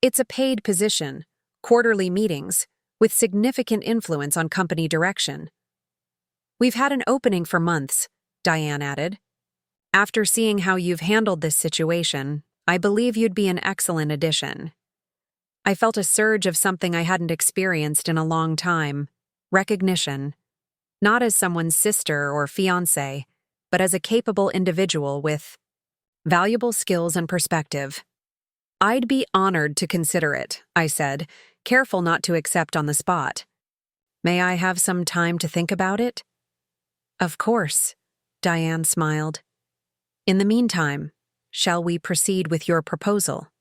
"It's a paid position, quarterly meetings, with significant influence on company direction." "We've had an opening for months," Diane added. "After seeing how you've handled this situation, I believe you'd be an excellent addition." I felt a surge of something I hadn't experienced in a long time: recognition. Not as someone's sister or fiancé, but as a capable individual with valuable skills and perspective. "I'd be honored to consider it," I said, careful not to accept on the spot. "May I have some time to think about it?" "Of course," Diane smiled. "In the meantime, shall we proceed with your proposal?"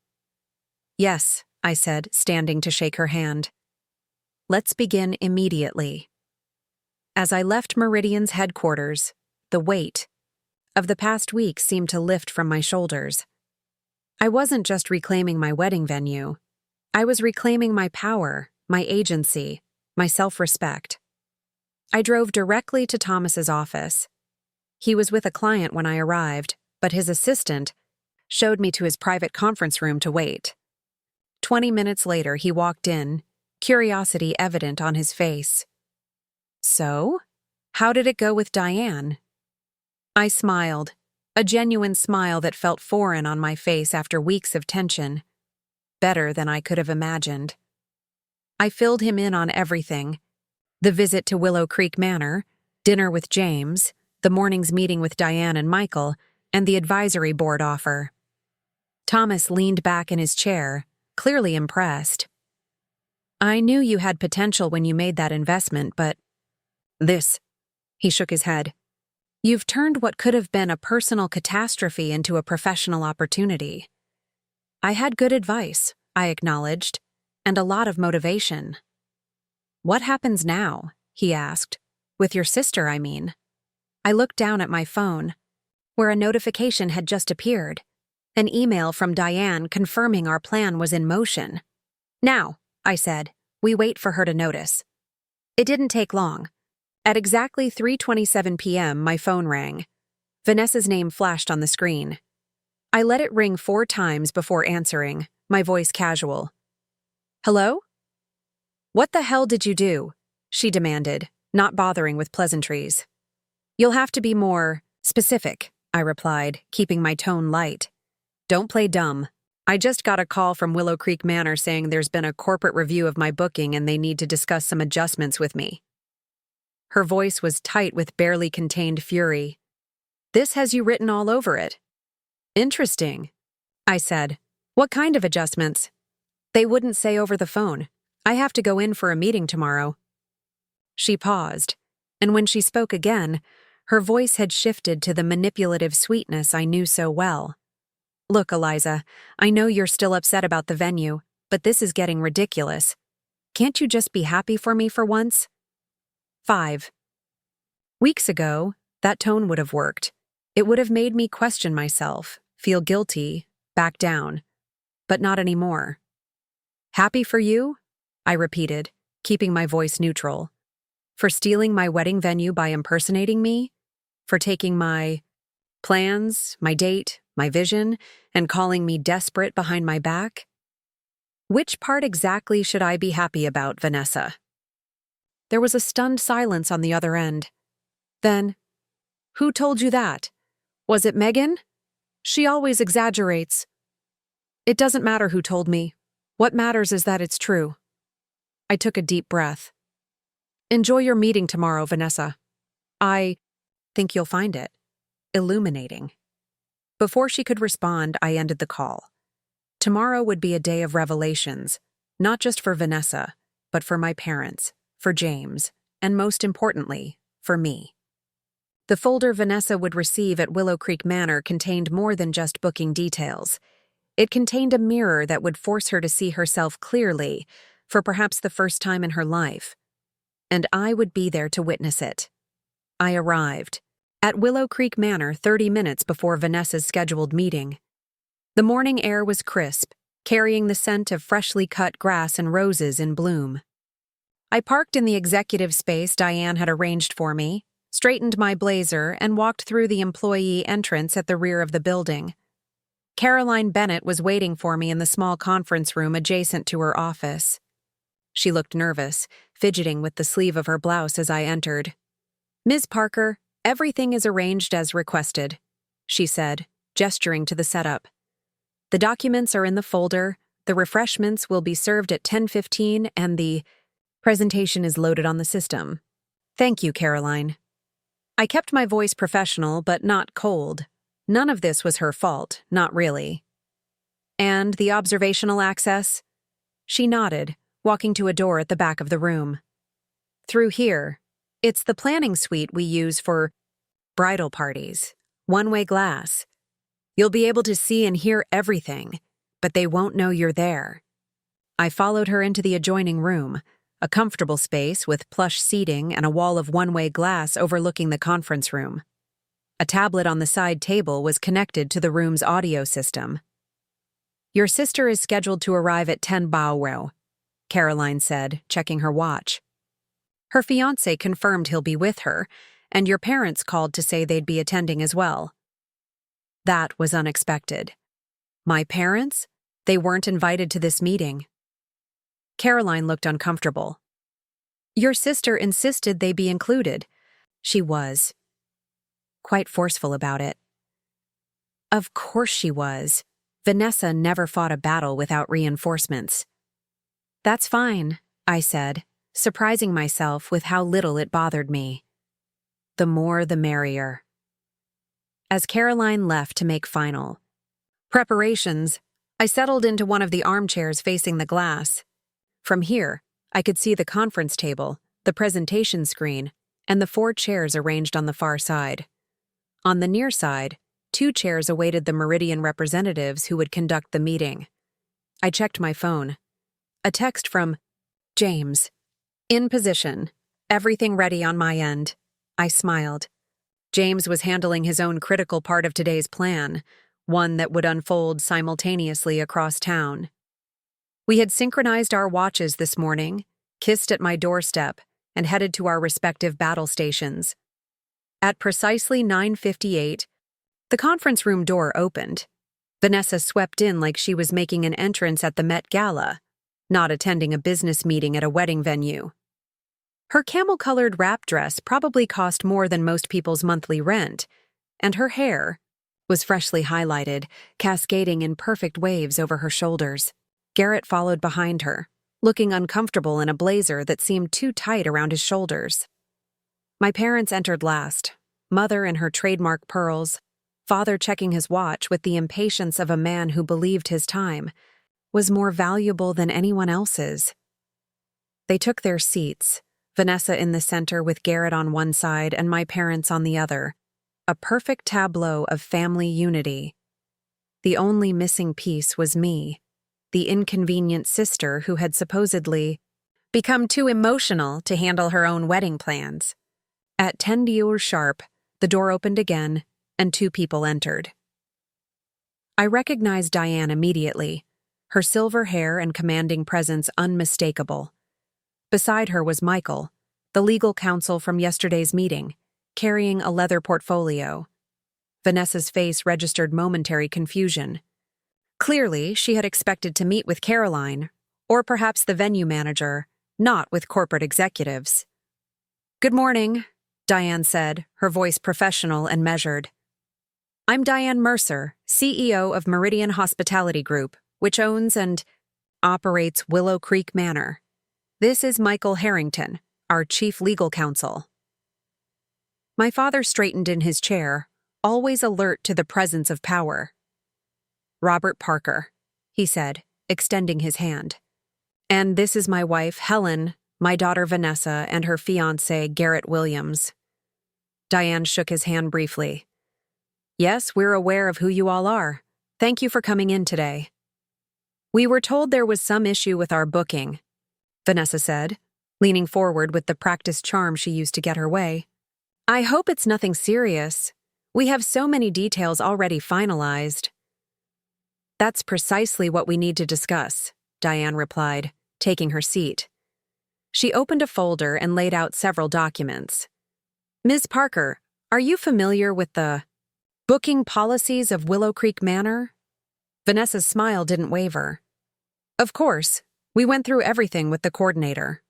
"Yes," I said, standing to shake her hand. "Let's begin immediately." As I left Meridian's headquarters, the weight of the past week seemed to lift from my shoulders. I wasn't just reclaiming my wedding venue. I was reclaiming my power, my agency, my self-respect. I drove directly to Thomas's office. He was with a client when I arrived, but his assistant showed me to his private conference room to wait. 20 minutes later, he walked in, curiosity evident on his face. "So, how did it go with Diane?" I smiled, a genuine smile that felt foreign on my face after weeks of tension. Better than I could have imagined. I filled him in on everything: the visit to Willow Creek Manor, dinner with James, the morning's meeting with Diane and Michael, and the advisory board offer. Thomas leaned back in his chair, clearly impressed. "I knew you had potential when you made that investment, but this," he shook his head. "You've turned what could have been a personal catastrophe into a professional opportunity." I had good advice, I acknowledged, and a lot of motivation. "What happens now?" he asked. "With your sister, I mean." I looked down at my phone, where a notification had just appeared. An email from Diane confirming our plan was in motion. "Now," I said, "we wait for her to notice." It didn't take long. At exactly 3:27 p.m., my phone rang. Vanessa's name flashed on the screen. I let it ring 4 times before answering, my voice casual. "Hello?" "What the hell did you do?" she demanded, not bothering with pleasantries. You'll have to be more specific, I replied, keeping my tone light. Don't play dumb. I just got a call from Willow Creek Manor saying there's been a corporate review of my booking and they need to discuss some adjustments with me. Her voice was tight with barely contained fury. This has you written all over it. Interesting, I said. What kind of adjustments? They wouldn't say over the phone. I have to go in for a meeting tomorrow. She paused, and when she spoke again, her voice had shifted to the manipulative sweetness I knew so well. Look, Eliza, I know you're still upset about the venue, but this is getting ridiculous. Can't you just be happy for me for once? 5 weeks ago, that tone would have worked. It would have made me question myself, feel guilty, back down. But not anymore. Happy for you? I repeated, keeping my voice neutral. For stealing my wedding venue by impersonating me? For taking my plans, my date, my vision, and calling me desperate behind my back? Which part exactly should I be happy about, Vanessa? There was a stunned silence on the other end. Then, who told you that? Was it Megan? She always exaggerates. It doesn't matter who told me. What matters is that it's true. I took a deep breath. Enjoy your meeting tomorrow, Vanessa. I think you'll find it illuminating. Before she could respond, I ended the call. Tomorrow would be a day of revelations, not just for Vanessa, but for my parents, for James, and most importantly, for me. The folder Vanessa would receive at Willow Creek Manor contained more than just booking details. It contained a mirror that would force her to see herself clearly, for perhaps the first time in her life. And I would be there to witness it. I arrived at Willow Creek Manor 30 minutes before Vanessa's scheduled meeting. The morning air was crisp, carrying the scent of freshly cut grass and roses in bloom. I parked in the executive space Diane had arranged for me, straightened my blazer, and walked through the employee entrance at the rear of the building. Caroline Bennett was waiting for me in the small conference room adjacent to her office. She looked nervous, fidgeting with the sleeve of her blouse as I entered. "Ms. Parker, everything is arranged as requested," she said, gesturing to the setup. "The documents are in the folder, the refreshments will be served at 10:15, and the presentation is loaded on the system. Thank you, Caroline." I kept my voice professional but not cold. None of this was her fault, not really. "And the observational access?" She nodded, walking to a door at the back of the room. "Through here. It's the planning suite we use for bridal parties. One-way glass. You'll be able to see and hear everything, but they won't know you're there." I followed her into the adjoining room, a comfortable space with plush seating and a wall of one-way glass overlooking the conference room. A tablet on the side table was connected to the room's audio system. "Your sister is scheduled to arrive at 10 Bowrow," Caroline said, checking her watch. "Her fiancé confirmed he'll be with her, and your parents called to say they'd be attending as well." That was unexpected. My parents? They weren't invited to this meeting. Caroline looked uncomfortable. "Your sister insisted they be included." She was. Quite forceful about it. Of course she was. Vanessa never fought a battle without reinforcements. "That's fine," I said, surprising myself with how little it bothered me. The more the merrier. As Caroline left to make final preparations, I settled into one of the armchairs facing the glass. From here, I could see the conference table, the presentation screen, and the 4 chairs arranged on the far side. On the near side, 2 chairs awaited the Meridian representatives who would conduct the meeting. I checked my phone. A text from James. "In position. Everything ready on my end." I smiled. James was handling his own critical part of today's plan, one that would unfold simultaneously across town. We had synchronized our watches this morning, kissed at my doorstep, and headed to our respective battle stations. At precisely 9:58, the conference room door opened. Vanessa swept in like she was making an entrance at the Met Gala, not attending a business meeting at a wedding venue. Her camel-colored wrap dress probably cost more than most people's monthly rent, and her hair was freshly highlighted, cascading in perfect waves over her shoulders. Garrett followed behind her, looking uncomfortable in a blazer that seemed too tight around his shoulders. My parents entered last, mother in her trademark pearls, father checking his watch with the impatience of a man who believed his time was more valuable than anyone else's. They took their seats, Vanessa in the center with Garrett on one side and my parents on the other, a perfect tableau of family unity. The only missing piece was me, the inconvenient sister who had supposedly become too emotional to handle her own wedding plans. At 10 sharp, the door opened again, and 2 people entered. I recognized Diane immediately, her silver hair and commanding presence unmistakable. Beside her was Michael, the legal counsel from yesterday's meeting, carrying a leather portfolio. Vanessa's face registered momentary confusion. Clearly, she had expected to meet with Caroline, or perhaps the venue manager, not with corporate executives. "Good morning," Diane said, her voice professional and measured. "I'm Diane Mercer, CEO of Meridian Hospitality Group, which owns and operates Willow Creek Manor. This is Michael Harrington, our chief legal counsel." My father straightened in his chair, always alert to the presence of power. "Robert Parker," he said, extending his hand. "And this is my wife, Helen, my daughter Vanessa, and her fiancé, Garrett Williams." Diane shook his hand briefly. "Yes, we're aware of who you all are. Thank you for coming in today." "We were told there was some issue with our booking," Vanessa said, leaning forward with the practiced charm she used to get her way. "I hope it's nothing serious. We have so many details already finalized." "That's precisely what we need to discuss," Diane replied, taking her seat. She opened a folder and laid out several documents. "Ms. Parker, are you familiar with the booking policies of Willow Creek Manor?" Vanessa's smile didn't waver. "Of course. We went through everything with the coordinator."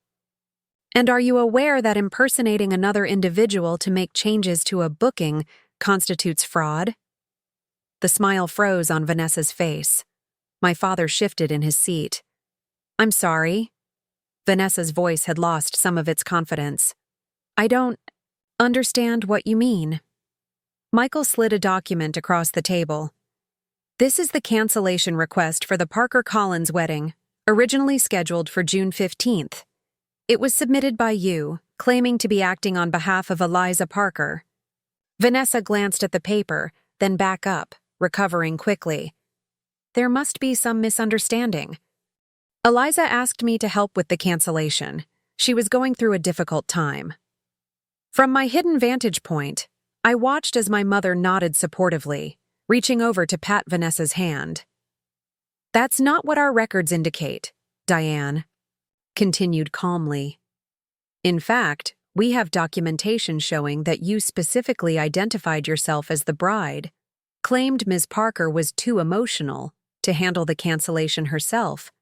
"And are you aware that impersonating another individual to make changes to a booking constitutes fraud?" The smile froze on Vanessa's face. My father shifted in his seat. "I'm sorry." Vanessa's voice had lost some of its confidence. "I don't understand what you mean." Michael slid a document across the table. "This is the cancellation request for the Parker Collins wedding, originally scheduled for June 15th. It was submitted by you, claiming to be acting on behalf of Eliza Parker." Vanessa glanced at the paper, then back up, recovering quickly. "There must be some misunderstanding. Eliza asked me to help with the cancellation. She was going through a difficult time." From my hidden vantage point, I watched as my mother nodded supportively, reaching over to pat Vanessa's hand. "That's not what our records indicate," Diane continued calmly. "In fact, we have documentation showing that you specifically identified yourself as the bride, claimed Ms. Parker was too emotional to handle the cancellation herself,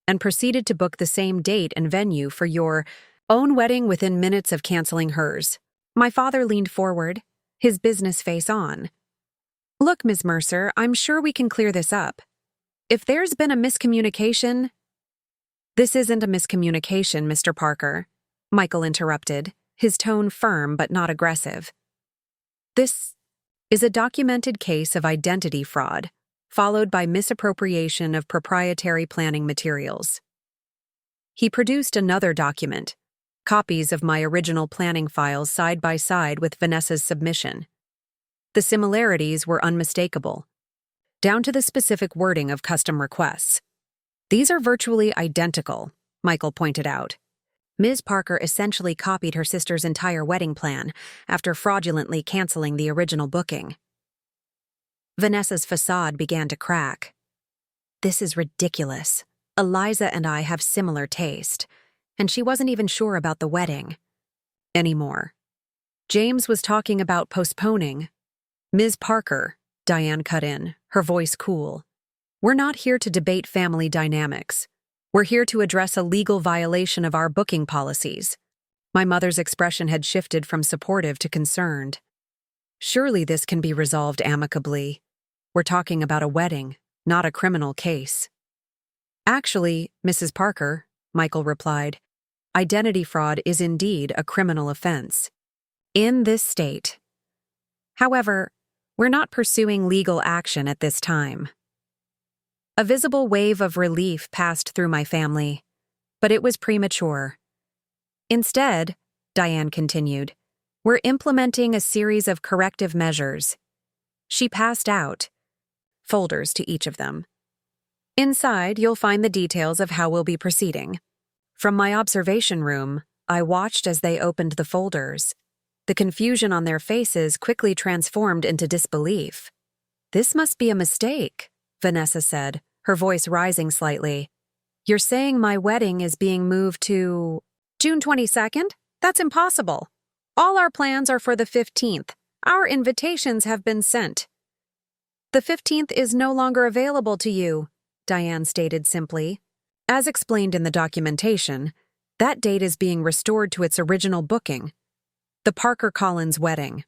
and proceeded to book the same date and venue for your own wedding within minutes of canceling hers." My father leaned forward, his business face on. "Look, Ms. Mercer, I'm sure we can clear this up. If there's been a miscommunication—" "This isn't a miscommunication, Mr. Parker," Michael interrupted, his tone firm but not aggressive. "This is a documented case of identity fraud, followed by misappropriation of proprietary planning materials." He produced another document, copies of my original planning files side by side with Vanessa's submission. The similarities were unmistakable, down to the specific wording of custom requests. "These are virtually identical," Michael pointed out. "Ms. Parker essentially copied her sister's entire wedding plan after fraudulently canceling the original booking." Vanessa's facade began to crack. "This is ridiculous. Eliza and I have similar taste, and she wasn't even sure about the wedding anymore. James was talking about postponing." "Ms. Parker," Diane cut in, her voice cool, "we're not here to debate family dynamics. We're here to address a legal violation of our booking policies. My mother's expression had shifted from supportive to concerned. Surely this can be resolved amicably. We're talking about a wedding, not a criminal case. Actually, Mrs. Parker, Michael replied, identity fraud is indeed a criminal offense. In this state. However, we're not pursuing legal action at this time. A visible wave of relief passed through my family, but it was premature. Instead, Diane continued, we're implementing a series of corrective measures. She passed out folders to each of them. Inside, you'll find the details of how we'll be proceeding. From my observation room, I watched as they opened the folders. The confusion on their faces quickly transformed into disbelief. This must be a mistake, Vanessa said, her voice rising slightly. You're saying my wedding is being moved to June 22nd? That's impossible. All our plans are for the 15th. Our invitations have been sent. The 15th is no longer available to you, Diane stated simply. As explained in the documentation, that date is being restored to its original booking, the Parker Collins wedding.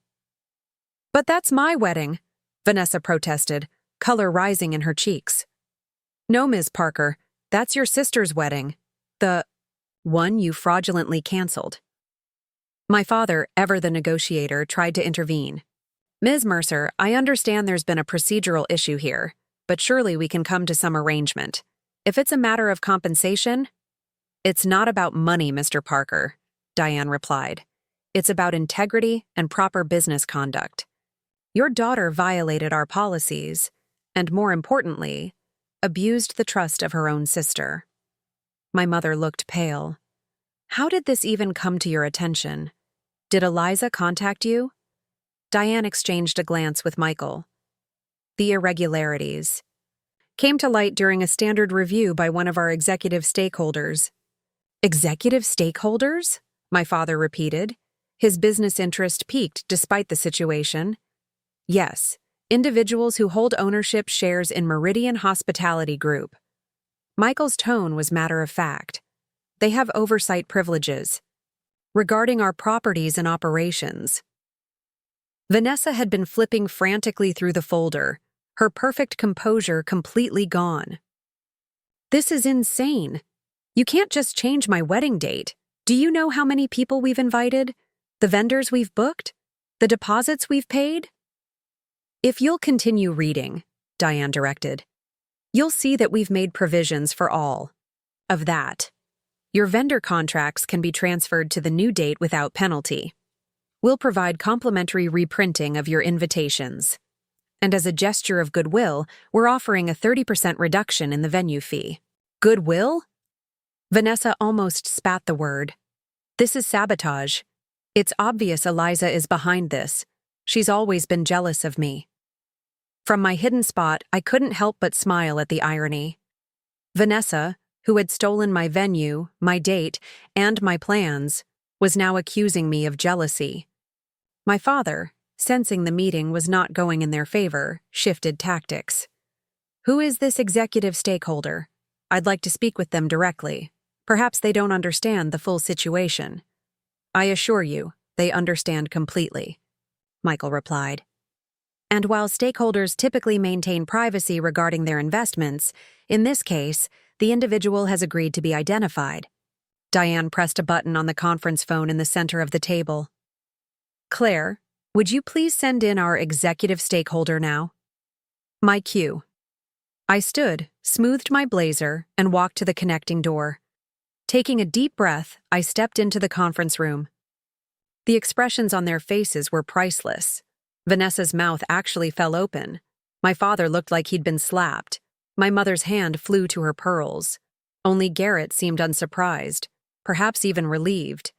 But that's my wedding, Vanessa protested, color rising in her cheeks. No, Ms. Parker, that's your sister's wedding. The one you fraudulently canceled. My father, ever the negotiator, tried to intervene. Ms. Mercer, I understand there's been a procedural issue here, but surely we can come to some arrangement. If it's a matter of compensation, it's not about money, Mr. Parker, Diane replied. It's about integrity and proper business conduct. Your daughter violated our policies, and more importantly, abused the trust of her own sister. My mother looked pale. How did this even come to your attention? Did Eliza contact you? Diane exchanged a glance with Michael. The irregularities came to light during a standard review by one of our executive stakeholders. Executive stakeholders? My father repeated. His business interest peaked despite the situation. Yes, individuals who hold ownership shares in Meridian Hospitality Group. Michael's tone was matter of fact. They have oversight privileges regarding our properties and operations. Vanessa had been flipping frantically through the folder, her perfect composure completely gone. This is insane. You can't just change my wedding date. Do you know how many people we've invited? The vendors we've booked? The deposits we've paid? If you'll continue reading, Diane directed, you'll see that we've made provisions for all of that. Your vendor contracts can be transferred to the new date without penalty. We'll provide complimentary reprinting of your invitations. And as a gesture of goodwill, we're offering a 30% reduction in the venue fee. Goodwill? Vanessa almost spat the word. This is sabotage. It's obvious Eliza is behind this. She's always been jealous of me. From my hidden spot, I couldn't help but smile at the irony. Vanessa, who had stolen my venue, my date, and my plans, was now accusing me of jealousy. My father, sensing the meeting was not going in their favor, shifted tactics. Who is this executive stakeholder? I'd like to speak with them directly. Perhaps they don't understand the full situation. I assure you, they understand completely, Michael replied. And while stakeholders typically maintain privacy regarding their investments, in this case, the individual has agreed to be identified. Diane pressed a button on the conference phone in the center of the table. Claire, would you please send in our executive stakeholder now? My cue. I stood, smoothed my blazer, and walked to the connecting door. Taking a deep breath, I stepped into the conference room. The expressions on their faces were priceless. Vanessa's mouth actually fell open. My father looked like he'd been slapped. My mother's hand flew to her pearls. Only Garrett seemed unsurprised, perhaps even relieved.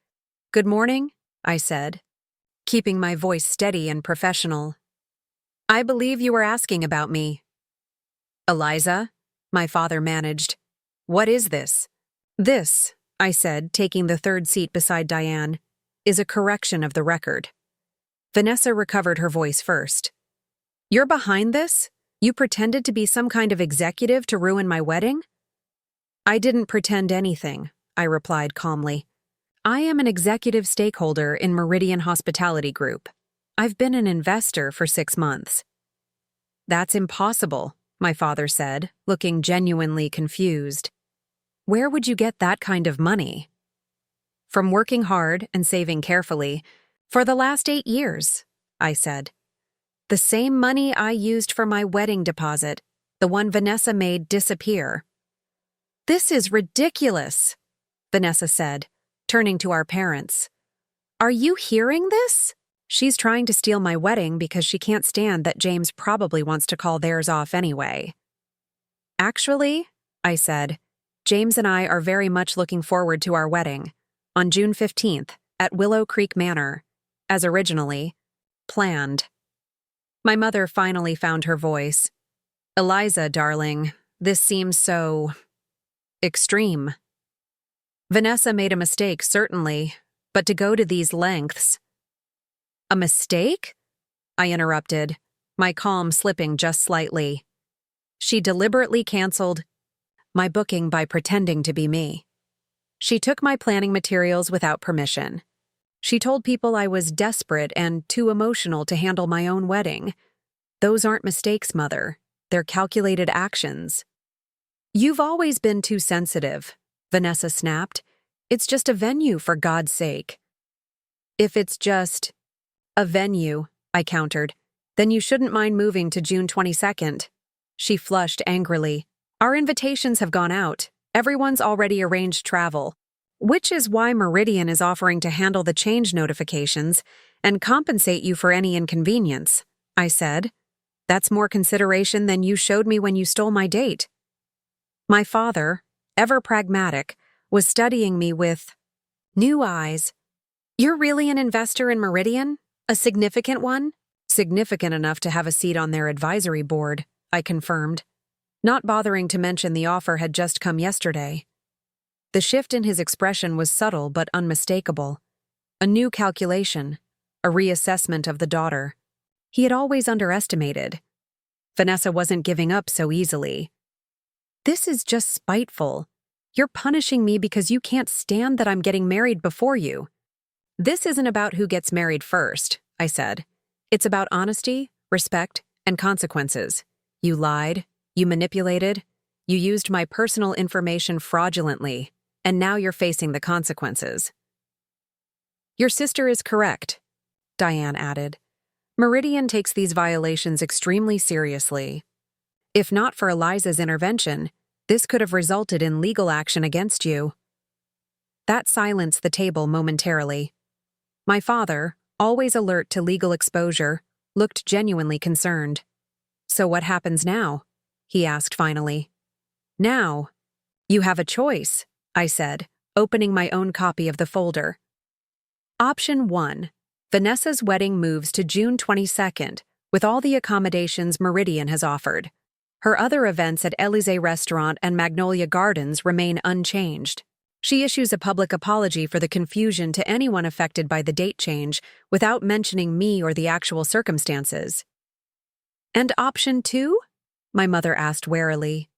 Good morning, I said, keeping my voice steady and professional. I believe you were asking about me. Eliza, my father managed. What is this? This, I said, taking the third seat beside Diane, is a correction of the record. Vanessa recovered her voice first. You're behind this? You pretended to be some kind of executive to ruin my wedding? I didn't pretend anything, I replied calmly. I am an executive stakeholder in Meridian Hospitality Group. I've been an investor for 6 months. That's impossible, my father said, looking genuinely confused. Where would you get that kind of money? From working hard and saving carefully for the last 8 years, I said. The same money I used for my wedding deposit, the one Vanessa made disappear. This is ridiculous, Vanessa said, turning to our parents. Are you hearing this? She's trying to steal my wedding because she can't stand that James probably wants to call theirs off anyway. Actually, I said, James and I are very much looking forward to our wedding on June 15th at Willow Creek Manor, as originally planned. My mother finally found her voice. Eliza, darling, this seems so extreme. Vanessa made a mistake, certainly, but to go to these lengths. A mistake? I interrupted, my calm slipping just slightly. She deliberately canceled my booking by pretending to be me. She took my planning materials without permission. She told people I was desperate and too emotional to handle my own wedding. Those aren't mistakes, Mother. They're calculated actions. You've always been too sensitive, Vanessa snapped. It's just a venue, for God's sake. If it's just a venue, I countered, then you shouldn't mind moving to June 22nd. She flushed angrily. Our invitations have gone out. Everyone's already arranged travel, which is why Meridian is offering to handle the change notifications and compensate you for any inconvenience, I said. That's more consideration than you showed me when you stole my date. My father, ever pragmatic, was studying me with new eyes. You're really an investor in Meridian? A significant one? Significant enough to have a seat on their advisory board, I confirmed, not bothering to mention the offer had just come yesterday. The shift in his expression was subtle but unmistakable. A new calculation, a reassessment of the daughter. He had always underestimated. Vanessa wasn't giving up so easily. This is just spiteful. You're punishing me because you can't stand that I'm getting married before you. This isn't about who gets married first, I said. It's about honesty, respect, and consequences. You lied, you manipulated, you used my personal information fraudulently, and now you're facing the consequences. Your sister is correct, Diane added. Meridian takes these violations extremely seriously. If not for Eliza's intervention, this could have resulted in legal action against you. That silenced the table momentarily. My father, always alert to legal exposure, looked genuinely concerned. So what happens now? He asked finally. Now, you have a choice, I said, opening my own copy of the folder. Option 1. Vanessa's wedding moves to June 22nd, with all the accommodations Meridian has offered. Her other events at Eliza Restaurant and Magnolia Gardens remain unchanged. She issues a public apology for the confusion to anyone affected by the date change without mentioning me or the actual circumstances. And option 2? My mother asked warily.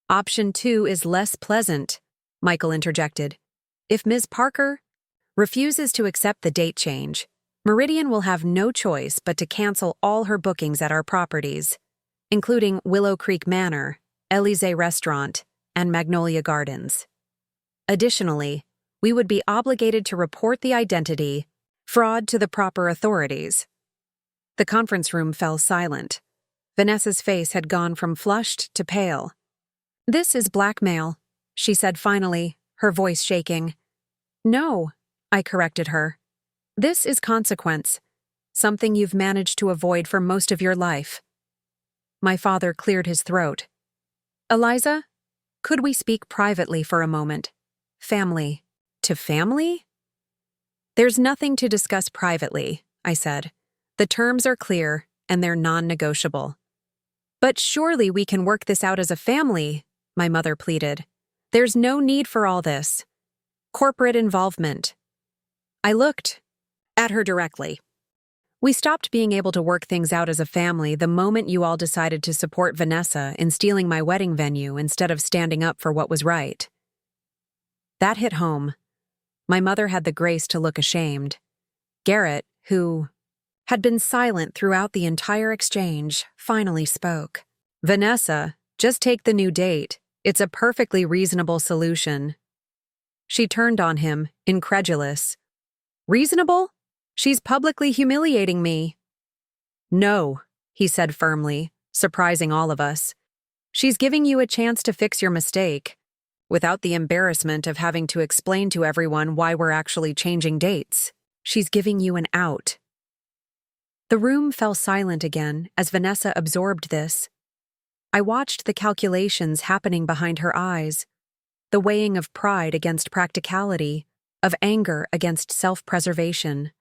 Option 2 is less pleasant, Michael interjected. If Ms. Parker refuses to accept the date change, Meridian will have no choice but to cancel all her bookings at our properties, including Willow Creek Manor, Eliza Restaurant, and Magnolia Gardens. Additionally, we would be obligated to report the identity fraud to the proper authorities. The conference room fell silent. Vanessa's face had gone from flushed to pale. This is blackmail, she said finally, her voice shaking. No, I corrected her. This is consequence, something you've managed to avoid for most of your life. My father cleared his throat. Eliza, could we speak privately for a moment? Family to family? There's nothing to discuss privately, I said. The terms are clear and they're non-negotiable. But surely we can work this out as a family, my mother pleaded. There's no need for all this. Corporate involvement. I looked at her directly. We stopped being able to work things out as a family the moment you all decided to support Vanessa in stealing my wedding venue instead of standing up for what was right. That hit home. My mother had the grace to look ashamed. Garrett, who had been silent throughout the entire exchange, finally spoke. "Vanessa, just take the new date. It's a perfectly reasonable solution." She turned on him, incredulous. "Reasonable? She's publicly humiliating me." "No," he said firmly, surprising all of us. "She's giving you a chance to fix your mistake, without the embarrassment of having to explain to everyone why we're actually changing dates. She's giving you an out." The room fell silent again as Vanessa absorbed this. I watched the calculations happening behind her eyes, the weighing of pride against practicality, of anger against self-preservation.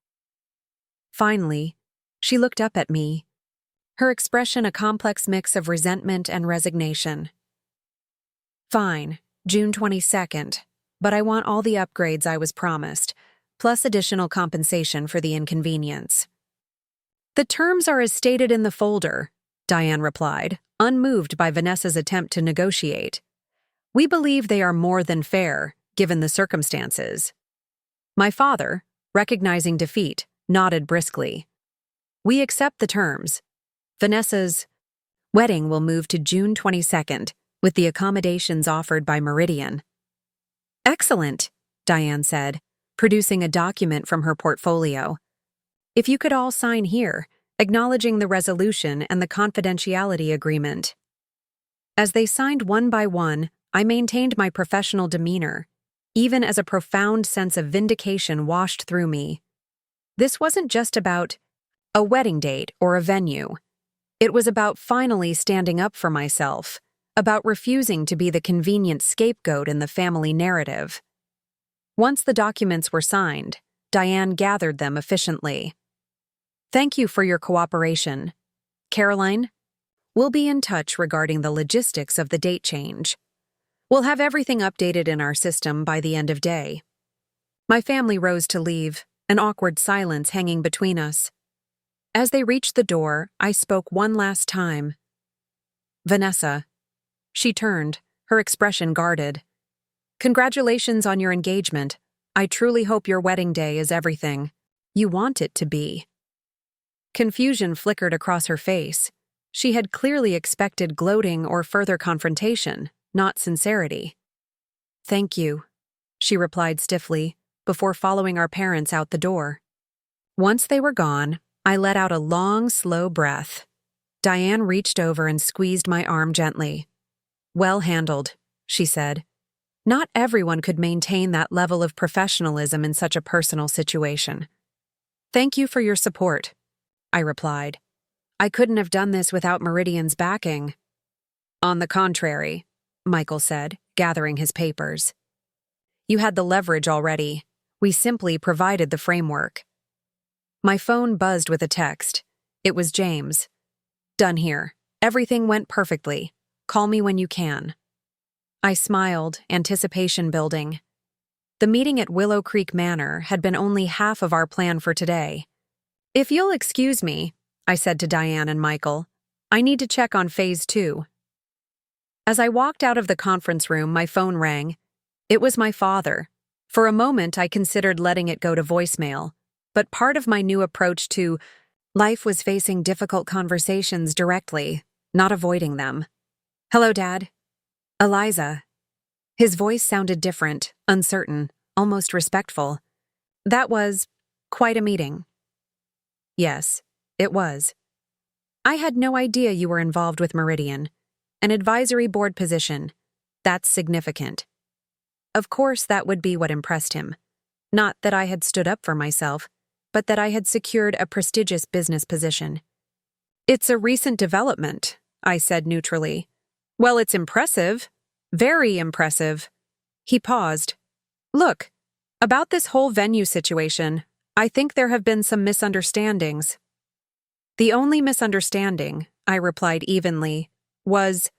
Finally, she looked up at me, her expression a complex mix of resentment and resignation. "Fine, June 22nd, but I want all the upgrades I was promised, plus additional compensation for the inconvenience." "The terms are as stated in the folder," Diane replied, unmoved by Vanessa's attempt to negotiate. "We believe they are more than fair, given the circumstances." My father, recognizing defeat, nodded briskly. "We accept the terms. Vanessa's wedding will move to June 22nd, with the accommodations offered by Meridian." "Excellent," Diane said, producing a document from her portfolio. "If you could all sign here, acknowledging the resolution and the confidentiality agreement." As they signed one by one, I maintained my professional demeanor, even as a profound sense of vindication washed through me. This wasn't just about a wedding date or a venue. It was about finally standing up for myself, about refusing to be the convenient scapegoat in the family narrative. Once the documents were signed, Diane gathered them efficiently. "Thank you for your cooperation. Caroline, we'll be in touch regarding the logistics of the date change. We'll have everything updated in our system by the end of day." My family rose to leave, an awkward silence hanging between us. As they reached the door, I spoke one last time. "Vanessa." She turned, her expression guarded. "Congratulations on your engagement. I truly hope your wedding day is everything you want it to be." Confusion flickered across her face. She had clearly expected gloating or further confrontation, not sincerity. "Thank you," she replied stiffly, before following our parents out the door. Once they were gone, I let out a long, slow breath. Diane reached over and squeezed my arm gently. "Well handled," she said. "Not everyone could maintain that level of professionalism in such a personal situation." "Thank you for your support," I replied. "I couldn't have done this without Meridian's backing." "On the contrary," Michael said, gathering his papers. "You had the leverage already. We simply provided the framework." My phone buzzed with a text. It was James. "Done here. Everything went perfectly. Call me when you can." I smiled, anticipation building. The meeting at Willow Creek Manor had been only half of our plan for today. "If you'll excuse me," I said to Diane and Michael, "I need to check on Phase 2. As I walked out of the conference room, my phone rang. It was my father. For a moment, I considered letting it go to voicemail, but part of my new approach to life was facing difficult conversations directly, not avoiding them. "Hello, Dad." "Eliza." His voice sounded different, uncertain, almost respectful. "That was quite a meeting." "Yes, it was. I had no idea you were involved with Meridian. An advisory board position. That's significant." Of course, that would be what impressed him. Not that I had stood up for myself, but that I had secured a prestigious business position. "It's a recent development," I said neutrally. "Well, it's impressive. Very impressive." He paused. "Look, about this whole venue situation, I think there have been some misunderstandings." "The only misunderstanding," I replied evenly, "was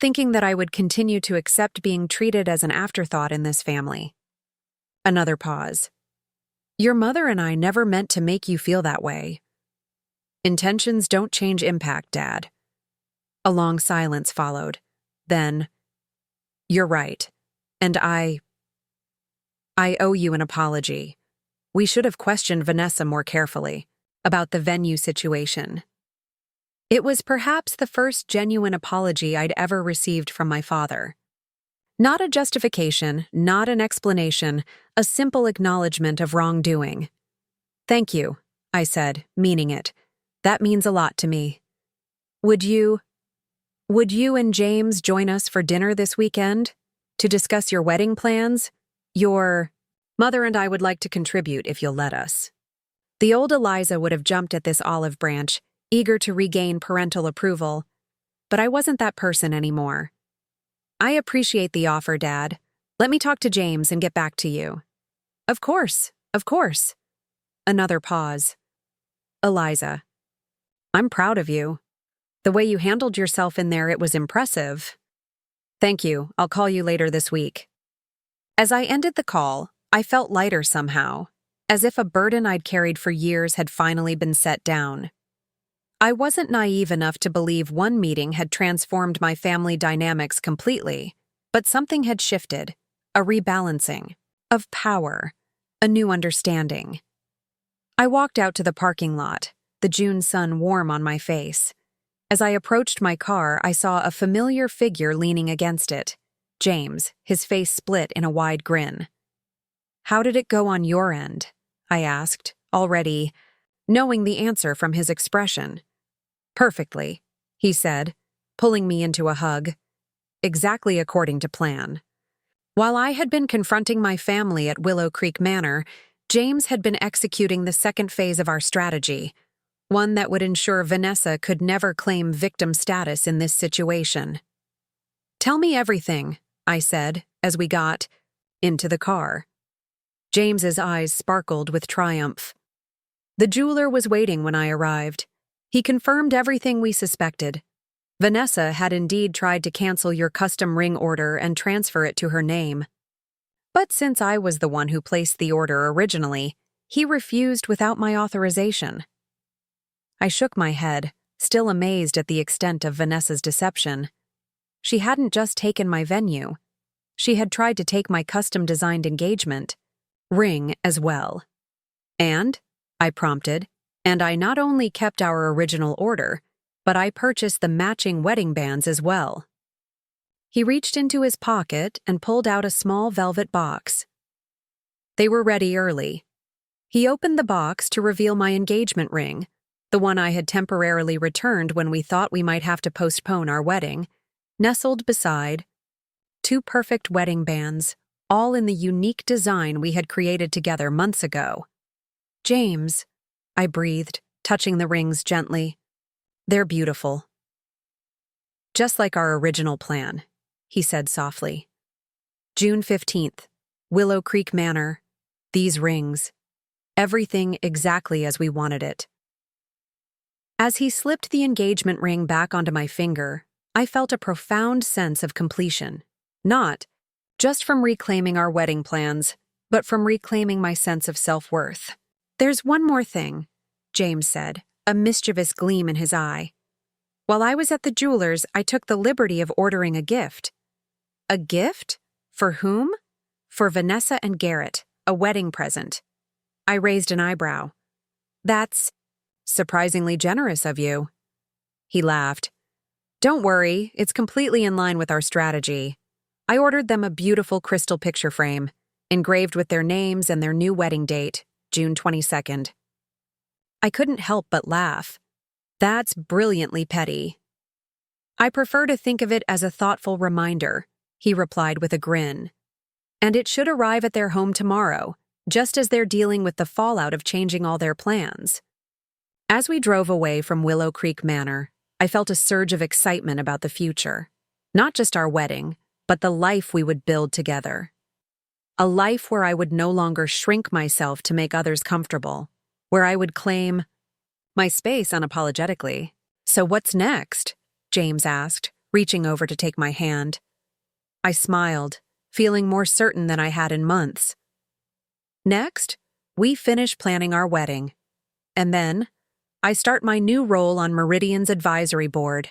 thinking that I would continue to accept being treated as an afterthought in this family." Another pause. "Your mother and I never meant to make you feel that way." "Intentions don't change impact, Dad." A long silence followed. Then, "You're right. And I I owe you an apology. We should have questioned Vanessa more carefully about the venue situation. It was perhaps the first genuine apology I'd ever received from my father. Not a justification, not an explanation, a simple acknowledgement of wrongdoing. Thank you, I said, meaning it. That means a lot to me. Would you and James join us for dinner this weekend? To discuss your wedding plans? Your mother and I would like to contribute if you'll let us. The old Eliza would have jumped at this olive branch, eager to regain parental approval. But I wasn't that person anymore. I appreciate the offer, Dad. Let me talk to James and get back to you. Of course, of course. Another pause. Eliza. I'm proud of you. The way you handled yourself in there, it was impressive. Thank you. I'll call you later this week. As I ended the call, I felt lighter somehow, as if a burden I'd carried for years had finally been set down. I wasn't naive enough to believe one meeting had transformed my family dynamics completely, but something had shifted, a rebalancing, of power, a new understanding. I walked out to the parking lot, the June sun warm on my face. As I approached my car, I saw a familiar figure leaning against it. James, his face split in a wide grin. How did it go on your end? I asked, already knowing the answer from his expression. Perfectly, he said, pulling me into a hug. Exactly according to plan. While I had been confronting my family at Willow Creek Manor, James had been executing the second phase of our strategy, one that would ensure Vanessa could never claim victim status in this situation. Tell me everything, I said, as we got into the car. James's eyes sparkled with triumph. The jeweler was waiting when I arrived. He confirmed everything we suspected. Vanessa had indeed tried to cancel your custom ring order and transfer it to her name. But since I was the one who placed the order originally, he refused without my authorization. I shook my head, still amazed at the extent of Vanessa's deception. She hadn't just taken my venue. She had tried to take my custom-designed engagement ring as well. And, I prompted, and I not only kept our original order, but I purchased the matching wedding bands as well. He reached into his pocket and pulled out a small velvet box. They were ready early. He opened the box to reveal my engagement ring, the one I had temporarily returned when we thought we might have to postpone our wedding, nestled beside 2 perfect wedding bands, all in the unique design we had created together months ago. James, I breathed, touching the rings gently. They're beautiful. Just like our original plan, he said softly. June 15th, Willow Creek Manor. These rings. Everything exactly as we wanted it. As he slipped the engagement ring back onto my finger, I felt a profound sense of completion. Not just from reclaiming our wedding plans, but from reclaiming my sense of self-worth. There's one more thing, James said, a mischievous gleam in his eye. While I was at the jeweler's, I took the liberty of ordering a gift. A gift? For whom? For Vanessa and Garrett, a wedding present. I raised an eyebrow. That's surprisingly generous of you. He laughed. Don't worry, it's completely in line with our strategy. I ordered them a beautiful crystal picture frame, engraved with their names and their new wedding date, June 22nd. I couldn't help but laugh. That's brilliantly petty. I prefer to think of it as a thoughtful reminder, he replied with a grin. And it should arrive at their home tomorrow, just as they're dealing with the fallout of changing all their plans. As we drove away from Willow Creek Manor, I felt a surge of excitement about the future. Not just our wedding, but the life we would build together. A life where I would no longer shrink myself to make others comfortable, where I would claim my space unapologetically. So what's next? James asked, reaching over to take my hand. I smiled, feeling more certain than I had in months. Next, we finish planning our wedding. And then, I start my new role on Meridian's advisory board.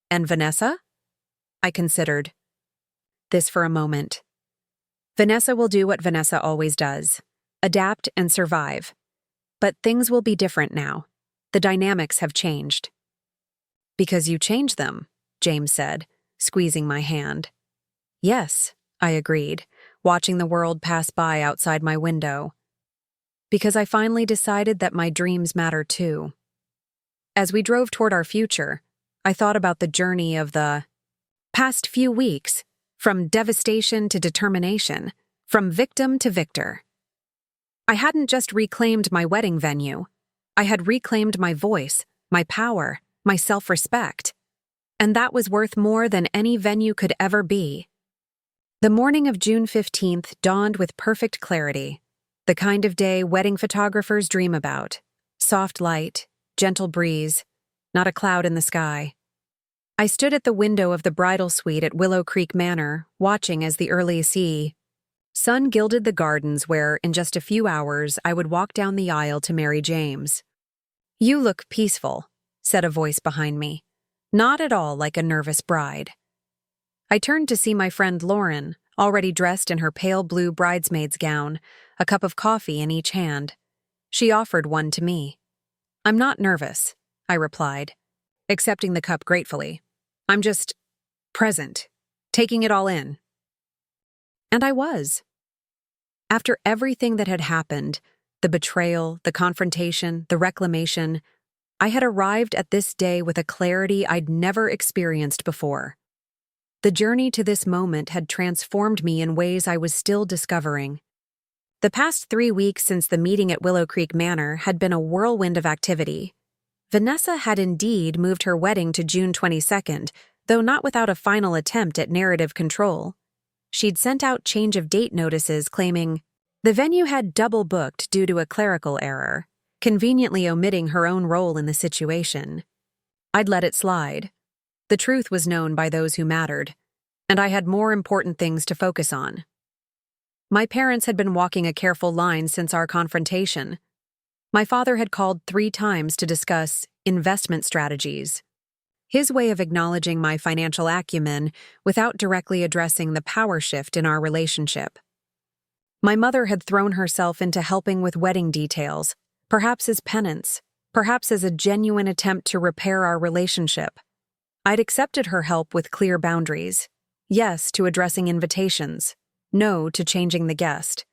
And Vanessa? I considered this for a moment. Vanessa will do what Vanessa always does: adapt and survive. But things will be different now. The dynamics have changed. Because you changed them, James said, squeezing my hand. Yes, I agreed, watching the world pass by outside my window. Because I finally decided that my dreams matter too. As we drove toward our future, I thought about the journey of the past few weeks, from devastation to determination, from victim to victor. I hadn't just reclaimed my wedding venue. I had reclaimed my voice, my power, my self-respect. And that was worth more than any venue could ever be. The morning of June 15th dawned with perfect clarity, the kind of day wedding photographers dream about. Soft light, gentle breeze, not a cloud in the sky. I stood at the window of the bridal suite at Willow Creek Manor, watching as the early sun gilded the gardens where, in just a few hours, I would walk down the aisle to marry James. "You look peaceful," said a voice behind me, not at all like a nervous bride. I turned to see my friend Lauren, already dressed in her pale blue bridesmaid's gown, a cup of coffee in each hand. She offered one to me. "I'm not nervous," I replied, accepting the cup gratefully. "I'm just present, taking it all in." And I was. After everything that had happened, the betrayal, the confrontation, the reclamation, I had arrived at this day with a clarity I'd never experienced before. The journey to this moment had transformed me in ways I was still discovering. The past 3 weeks since the meeting at Willow Creek Manor had been a whirlwind of activity. Vanessa had indeed moved her wedding to June 22nd, though not without a final attempt at narrative control. She'd sent out change of date notices claiming the venue had double booked due to a clerical error, conveniently omitting her own role in the situation. I'd let it slide. The truth was known by those who mattered, and I had more important things to focus on. My parents had been walking a careful line since our confrontation. My father had called 3 times to discuss investment strategies. His way of acknowledging my financial acumen without directly addressing the power shift in our relationship. My mother had thrown herself into helping with wedding details, perhaps as penance, perhaps as a genuine attempt to repair our relationship. I'd accepted her help with clear boundaries. Yes to addressing invitations. No to changing the guest.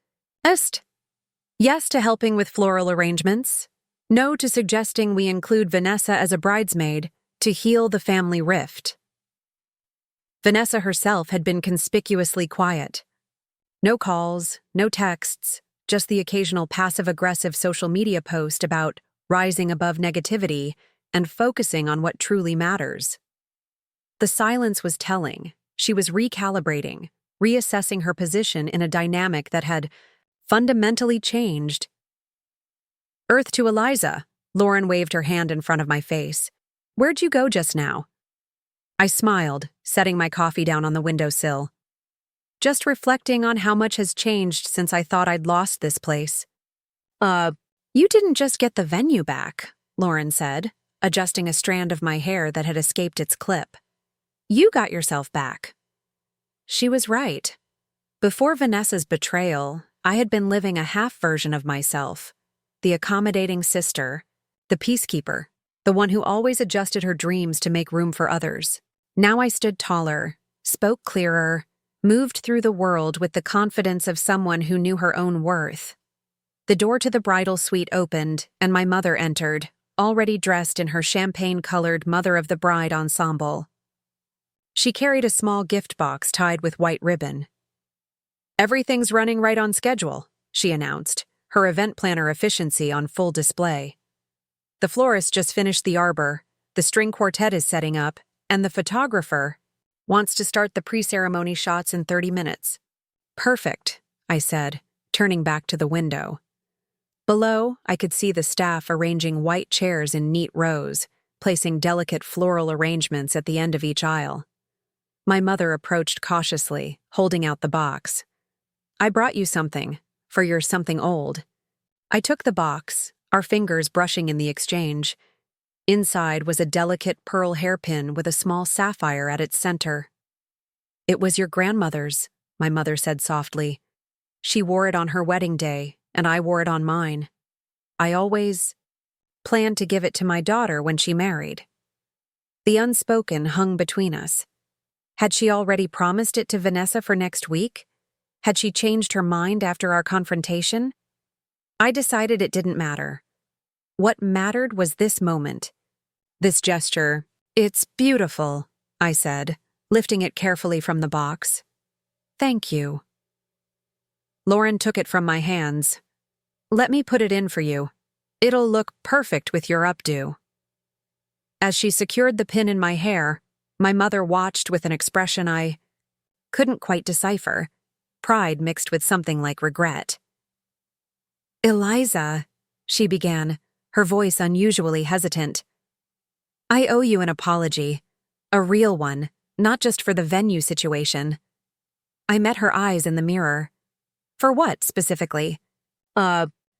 Yes to helping with floral arrangements. No to suggesting we include Vanessa as a bridesmaid to heal the family rift. Vanessa herself had been conspicuously quiet. No calls, no texts, just the occasional passive-aggressive social media post about rising above negativity and focusing on what truly matters. The silence was telling. She was recalibrating, reassessing her position in a dynamic that had fundamentally changed. "Earth to Eliza," Lauren waved her hand in front of my face. "Where'd you go just now?" I smiled, setting my coffee down on the windowsill. "Just reflecting on how much has changed since I thought I'd lost this place." You didn't just get the venue back," Lauren said, adjusting a strand of my hair that had escaped its clip. "You got yourself back." She was right. Before Vanessa's betrayal, I had been living a half version of myself, the accommodating sister, the peacekeeper, the one who always adjusted her dreams to make room for others. Now I stood taller, spoke clearer, moved through the world with the confidence of someone who knew her own worth. The door to the bridal suite opened, and my mother entered, already dressed in her champagne-colored Mother of the Bride ensemble. She carried a small gift box tied with white ribbon. "Everything's running right on schedule," she announced, her event planner efficiency on full display. "The florist just finished the arbor, the string quartet is setting up, and the photographer wants to start the pre-ceremony shots in 30 minutes. "Perfect," I said, turning back to the window. Below, I could see the staff arranging white chairs in neat rows, placing delicate floral arrangements at the end of each aisle. My mother approached cautiously, holding out the box. "I brought you something, for your something old." I took the box, our fingers brushing in the exchange. Inside was a delicate pearl hairpin with a small sapphire at its center. "It was your grandmother's," my mother said softly, She wore it on her wedding day, and I wore it on mine. I always planned to give it to my daughter when she married. The unspoken hung between us. Had she already promised it to Vanessa for next week? Had she changed her mind after our confrontation? I decided it didn't matter. What mattered was this moment. This gesture. "It's beautiful," I said, lifting it carefully from the box. "Thank you." Lauren took it from my hands. "Let me put it in for you. It'll look perfect with your updo." As she secured the pin in my hair, my mother watched with an expression I couldn't quite decipher, pride mixed with something like regret. "Eliza," she began, her voice unusually hesitant. "I owe you an apology. A real one, not just for the venue situation." I met her eyes in the mirror. "For what, specifically?"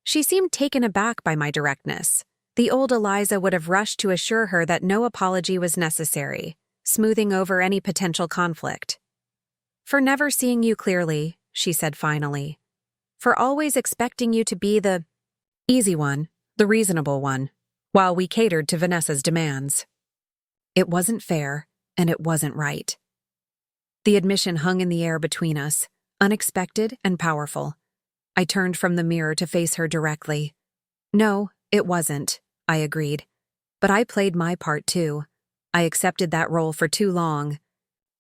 She seemed taken aback by my directness. The old Eliza would have rushed to assure her that no apology was necessary, smoothing over any potential conflict. "For never seeing you clearly," she said finally. "For always expecting you to be the easy one, the reasonable one, while we catered to Vanessa's demands." It wasn't fair, and it wasn't right. The admission hung in the air between us, unexpected and powerful. I turned from the mirror to face her directly. "No, it wasn't," I agreed. "But I played my part too. I accepted that role for too long."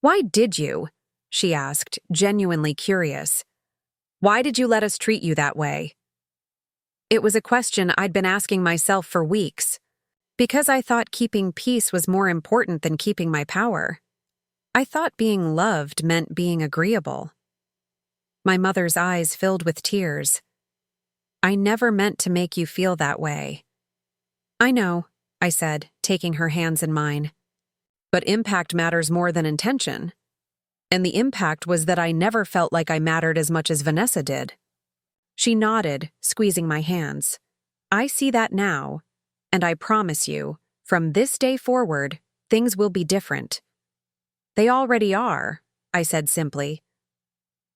"Why did you?" she asked, genuinely curious. "Why did you let us treat you that way?" It was a question I'd been asking myself for weeks. Because I thought keeping peace was more important than keeping my power. I thought being loved meant being agreeable. My mother's eyes filled with tears. "I never meant to make you feel that way." "I know," I said, taking her hands in mine. "But impact matters more than intention." And the impact was that I never felt like I mattered as much as Vanessa did. She nodded, squeezing my hands. "I see that now, and I promise you, from this day forward, things will be different." "They already are," I said simply.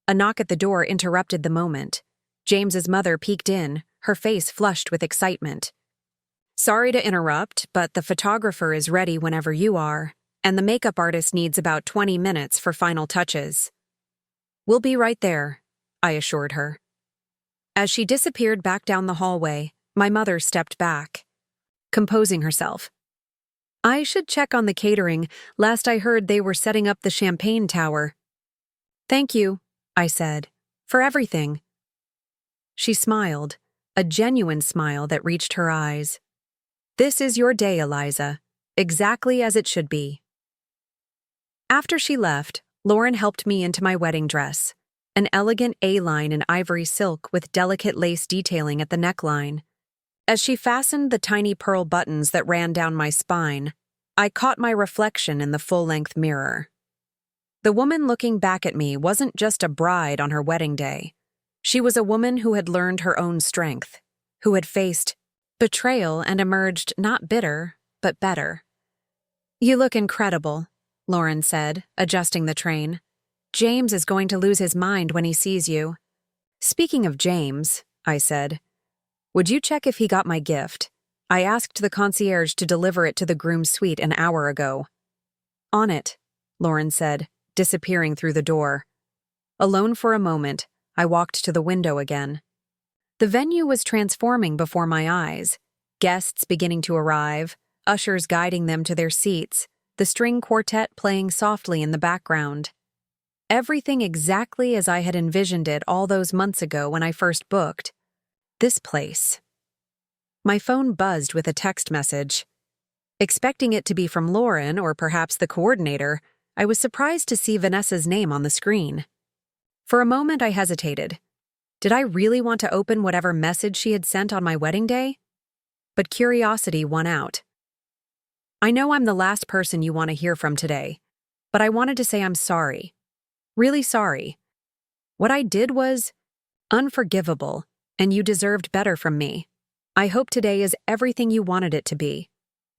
A knock at the door interrupted the moment. James's mother peeked in, her face flushed with excitement. "Sorry to interrupt, but the photographer is ready whenever you are, and the makeup artist needs about 20 minutes for final touches." "We'll be right there," I assured her. As she disappeared back down the hallway, my mother stepped back, composing herself. "I should check on the catering. Last I heard they were setting up the champagne tower." "Thank you," I said, "for everything." She smiled, a genuine smile that reached her eyes. "This is your day, Eliza, exactly as it should be." After she left, Lauren helped me into my wedding dress, an elegant A-line in ivory silk with delicate lace detailing at the neckline. As she fastened the tiny pearl buttons that ran down my spine, I caught my reflection in the full-length mirror. The woman looking back at me wasn't just a bride on her wedding day. She was a woman who had learned her own strength, who had faced betrayal and emerged not bitter, but better. "You look incredible," Lauren said, adjusting the train. "James is going to lose his mind when he sees you." "Speaking of James," I said, "would you check if he got my gift? I asked the concierge to deliver it to the groom's suite an hour ago." "On it," Lauren said, disappearing through the door. Alone for a moment, I walked to the window again. The venue was transforming before my eyes, guests beginning to arrive, ushers guiding them to their seats, the string quartet playing softly in the background. Everything exactly as I had envisioned it all those months ago when I first booked. This place. My phone buzzed with a text message. Expecting it to be from Lauren or perhaps the coordinator, I was surprised to see Vanessa's name on the screen. For a moment I hesitated. Did I really want to open whatever message she had sent on my wedding day? But curiosity won out. "I know I'm the last person you want to hear from today, but I wanted to say I'm sorry. Really sorry. What I did was unforgivable, and you deserved better from me. I hope today is everything you wanted it to be.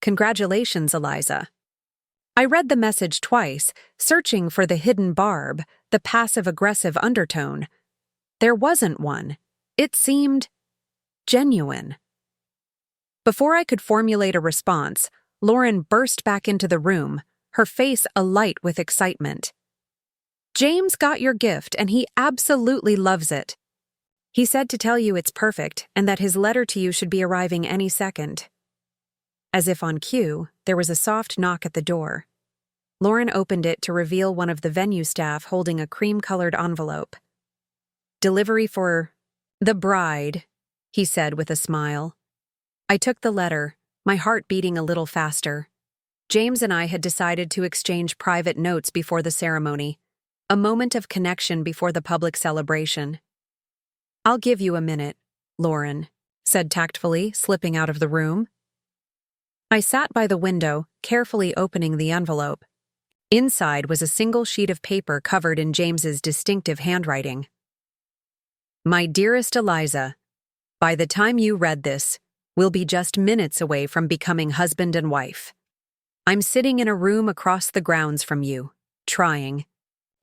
Congratulations, Eliza." I read the message twice, searching for the hidden barb, the passive-aggressive undertone. There wasn't one. It seemed genuine. Before I could formulate a response, Lauren burst back into the room, her face alight with excitement. "James got your gift, and he absolutely loves it. He said to tell you it's perfect and that his letter to you should be arriving any second." As if on cue, there was a soft knock at the door. Lauren opened it to reveal one of the venue staff holding a cream-colored envelope. "Delivery for the bride," he said with a smile. I took the letter, my heart beating a little faster. James and I had decided to exchange private notes before the ceremony, a moment of connection before the public celebration. "I'll give you a minute," Lauren said tactfully, slipping out of the room. I sat by the window, carefully opening the envelope. Inside was a single sheet of paper covered in James's distinctive handwriting. "My dearest Eliza, by the time you read this, we'll be just minutes away from becoming husband and wife. I'm sitting in a room across the grounds from you, trying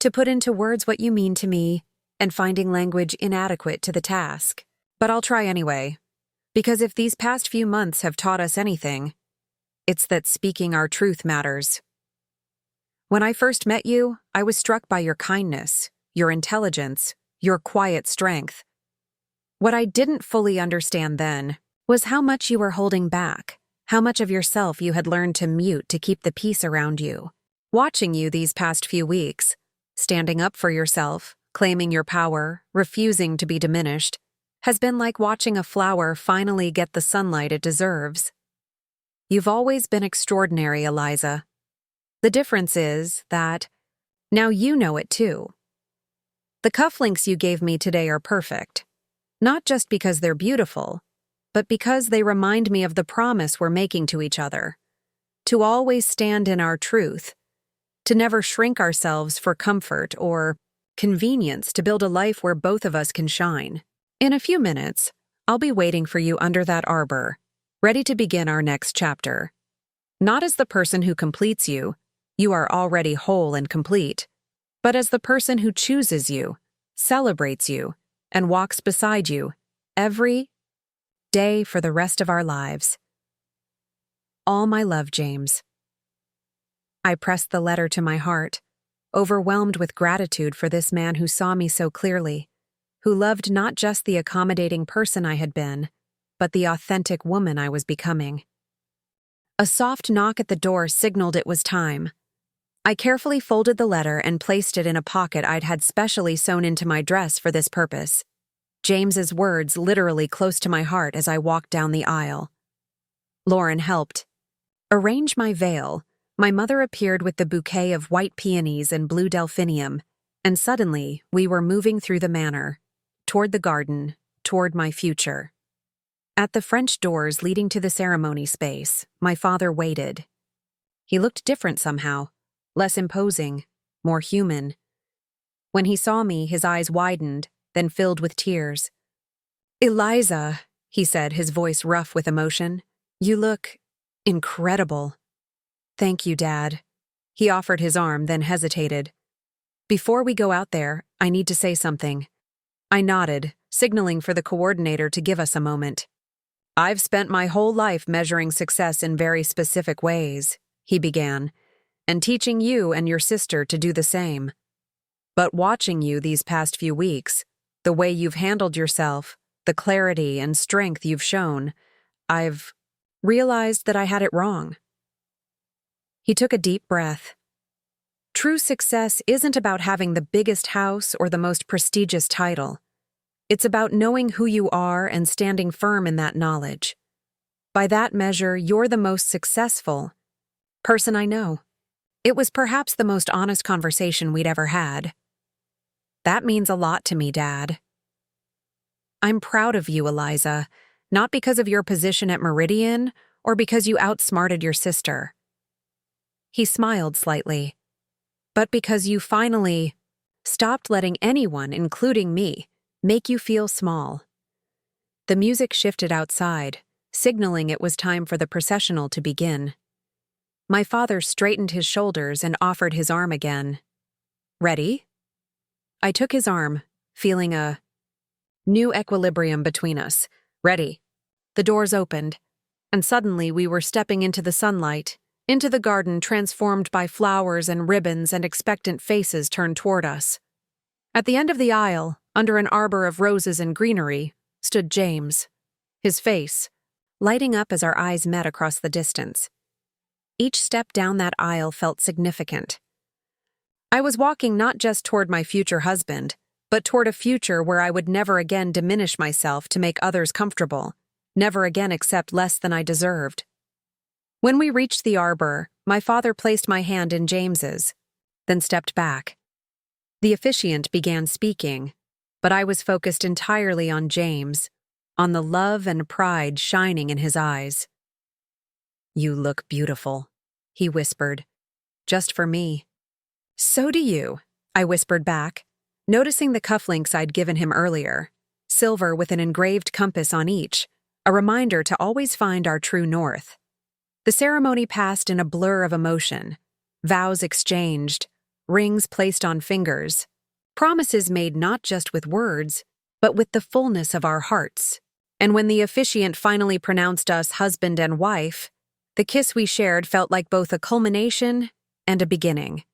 to put into words what you mean to me and finding language inadequate to the task. But I'll try anyway, because if these past few months have taught us anything, it's that speaking our truth matters. When I first met you, I was struck by your kindness, your intelligence, your quiet strength. What I didn't fully understand then was how much you were holding back, how much of yourself you had learned to mute to keep the peace around you. Watching you these past few weeks, standing up for yourself, claiming your power, refusing to be diminished, has been like watching a flower finally get the sunlight it deserves. You've always been extraordinary, Eliza. The difference is that now you know it too. The cufflinks you gave me today are perfect, not just because they're beautiful, but because they remind me of the promise we're making to each other, to always stand in our truth, to never shrink ourselves for comfort or convenience, to build a life where both of us can shine. In a few minutes, I'll be waiting for you under that arbor, ready to begin our next chapter. Not as the person who completes you, you are already whole and complete, but as the person who chooses you, celebrates you, and walks beside you every day for the rest of our lives. All my love, James. I pressed the letter to my heart, overwhelmed with gratitude for this man who saw me so clearly, who loved not just the accommodating person I had been, but the authentic woman I was becoming. A soft knock at the door signaled it was time. I carefully folded the letter and placed it in a pocket I'd had specially sewn into my dress for this purpose. James's words literally close to my heart as I walked down the aisle. Lauren helped arrange my veil. My mother appeared with the bouquet of white peonies and blue delphinium, and suddenly we were moving through the manor, toward the garden, toward my future. At the French doors leading to the ceremony space, my father waited. He looked different somehow, less imposing, more human. When he saw me, his eyes widened, then filled with tears. "Eliza," he said, his voice rough with emotion, "you look incredible." "Thank you, Dad." He offered his arm, then hesitated. "Before we go out there, I need to say something." I nodded, signaling for the coordinator to give us a moment. "I've spent my whole life measuring success in very specific ways," he began, "and teaching you and your sister to do the same. But watching you these past few weeks, the way you've handled yourself, the clarity and strength you've shown, I've realized that I had it wrong." He took a deep breath. True success isn't about having the biggest house or the most prestigious title. It's about knowing who you are and standing firm in that knowledge. By that measure, you're the most successful person I know. It was perhaps the most honest conversation we'd ever had. "That means a lot to me, Dad." "I'm proud of you, Eliza, not because of your position at Meridian or because you outsmarted your sister." He smiled slightly. "But because you finally stopped letting anyone, including me, make you feel small." The music shifted outside, signaling it was time for the processional to begin. My father straightened his shoulders and offered his arm again. "Ready?" I took his arm, feeling a New equilibrium between us. Ready. The doors opened, and suddenly we were stepping into the sunlight, into the garden transformed by flowers and ribbons and expectant faces turned toward us. At the end of the aisle, under an arbor of roses and greenery, stood James, his face lighting up as our eyes met across the distance. Each step down that aisle felt significant. I was walking not just toward my future husband, but toward a future where I would never again diminish myself to make others comfortable, never again accept less than I deserved. When we reached the arbor, my father placed my hand in James's, then stepped back. The officiant began speaking, but I was focused entirely on James, on the love and pride shining in his eyes. "You look beautiful," he whispered. "Just for me." "So do you," I whispered back, noticing the cufflinks I'd given him earlier, silver with an engraved compass on each, a reminder to always find our true north. The ceremony passed in a blur of emotion, vows exchanged, rings placed on fingers, promises made not just with words, but with the fullness of our hearts. And when the officiant finally pronounced us husband and wife, the kiss we shared felt like both a culmination and a beginning.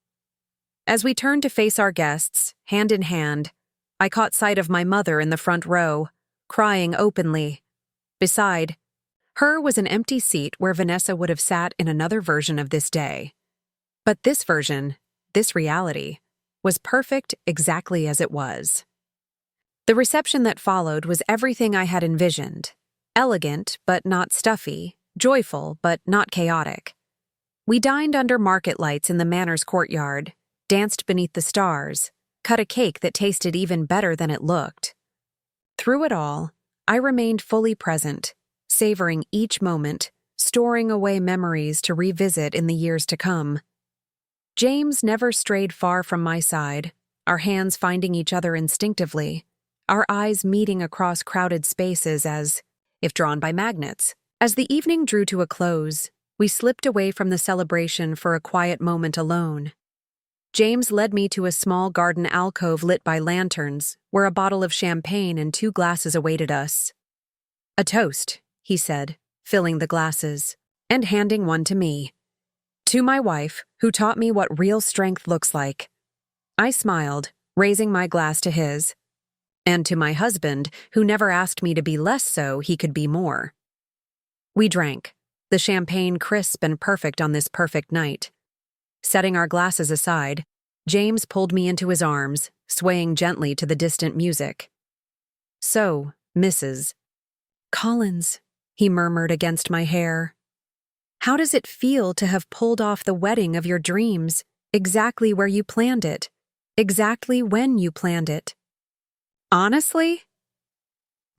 As we turned to face our guests, hand in hand, I caught sight of my mother in the front row, crying openly. Beside her was an empty seat where Vanessa would have sat in another version of this day. But this version, this reality, was perfect exactly as it was. The reception that followed was everything I had envisioned. Elegant, but not stuffy, joyful, but not chaotic. We dined under market lights in the manor's courtyard, danced beneath the stars, cut a cake that tasted even better than it looked. Through it all, I remained fully present, savoring each moment, storing away memories to revisit in the years to come. James never strayed far from my side, our hands finding each other instinctively, our eyes meeting across crowded spaces as if drawn by magnets. As the evening drew to a close, we slipped away from the celebration for a quiet moment alone. James led me to a small garden alcove lit by lanterns, where a bottle of champagne and 2 glasses awaited us. "A toast," he said, filling the glasses, and handing one to me. "To my wife, who taught me what real strength looks like." I smiled, raising my glass to his. "And to my husband, who never asked me to be less so he could be more." We drank, the champagne crisp and perfect on this perfect night. Setting our glasses aside, James pulled me into his arms, swaying gently to the distant music. "So, Mrs. Collins," he murmured against my hair. "How does it feel to have pulled off the wedding of your dreams, exactly where you planned it, exactly when you planned it?" "Honestly?"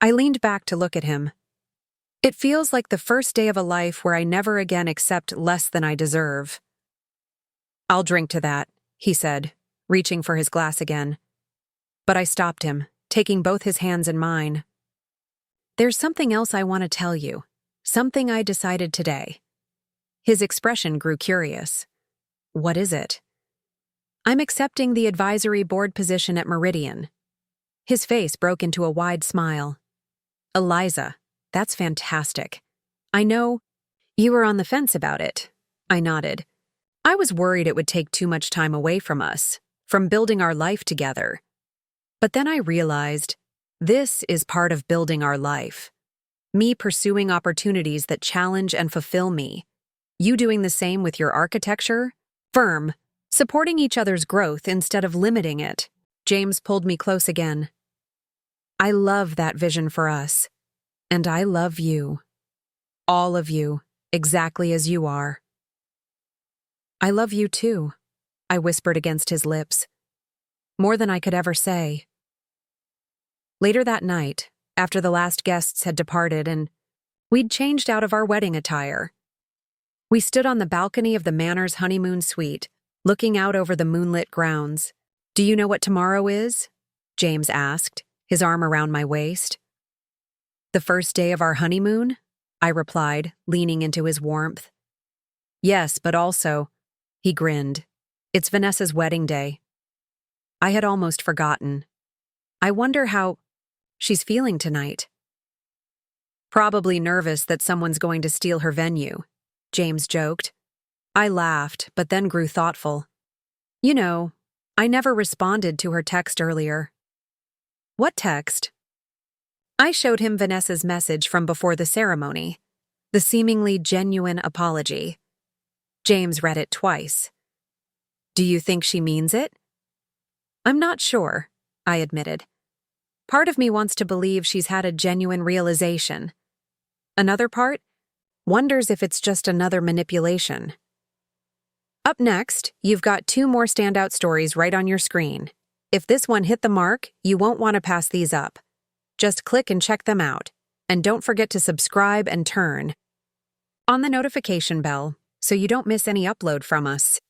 I leaned back to look at him. "It feels like the first day of a life where I never again accept less than I deserve." "I'll drink to that," he said, reaching for his glass again. But I stopped him, taking both his hands in mine. "There's something else I want to tell you, something I decided today." His expression grew curious. "What is it?" "I'm accepting the advisory board position at Meridian." His face broke into a wide smile. "Eliza, that's fantastic. I know you were on the fence about it." I nodded. "I was worried it would take too much time away from us, from building our life together. But then I realized this is part of building our life. Me pursuing opportunities that challenge and fulfill me. You doing the same with your architecture. Firm, supporting each other's growth instead of limiting it." James pulled me close again. "I love that vision for us. And I love you. All of you, exactly as you are." "I love you too," I whispered against his lips. More than I could ever say. Later that night, after the last guests had departed and we'd changed out of our wedding attire, we stood on the balcony of the manor's honeymoon suite, looking out over the moonlit grounds. "Do you know what tomorrow is?" James asked, his arm around my waist. "The first day of our honeymoon?" I replied, leaning into his warmth. "Yes, but also," he grinned, "it's Vanessa's wedding day." I had almost forgotten. I wonder how she's feeling tonight? Probably nervous that someone's going to steal her venue, James joked. I laughed, but then grew thoughtful. You know, I never responded to her text earlier. What text? I showed him Vanessa's message from before the ceremony, the seemingly genuine apology. James read it twice. Do you think she means it? I'm not sure, I admitted. Part of me wants to believe she's had a genuine realization. Another part wonders if it's just another manipulation. Up next, you've got 2 more standout stories right on your screen. If this one hit the mark, you won't want to pass these up. Just click and check them out. And don't forget to subscribe and turn on the notification bell so you don't miss any upload from us.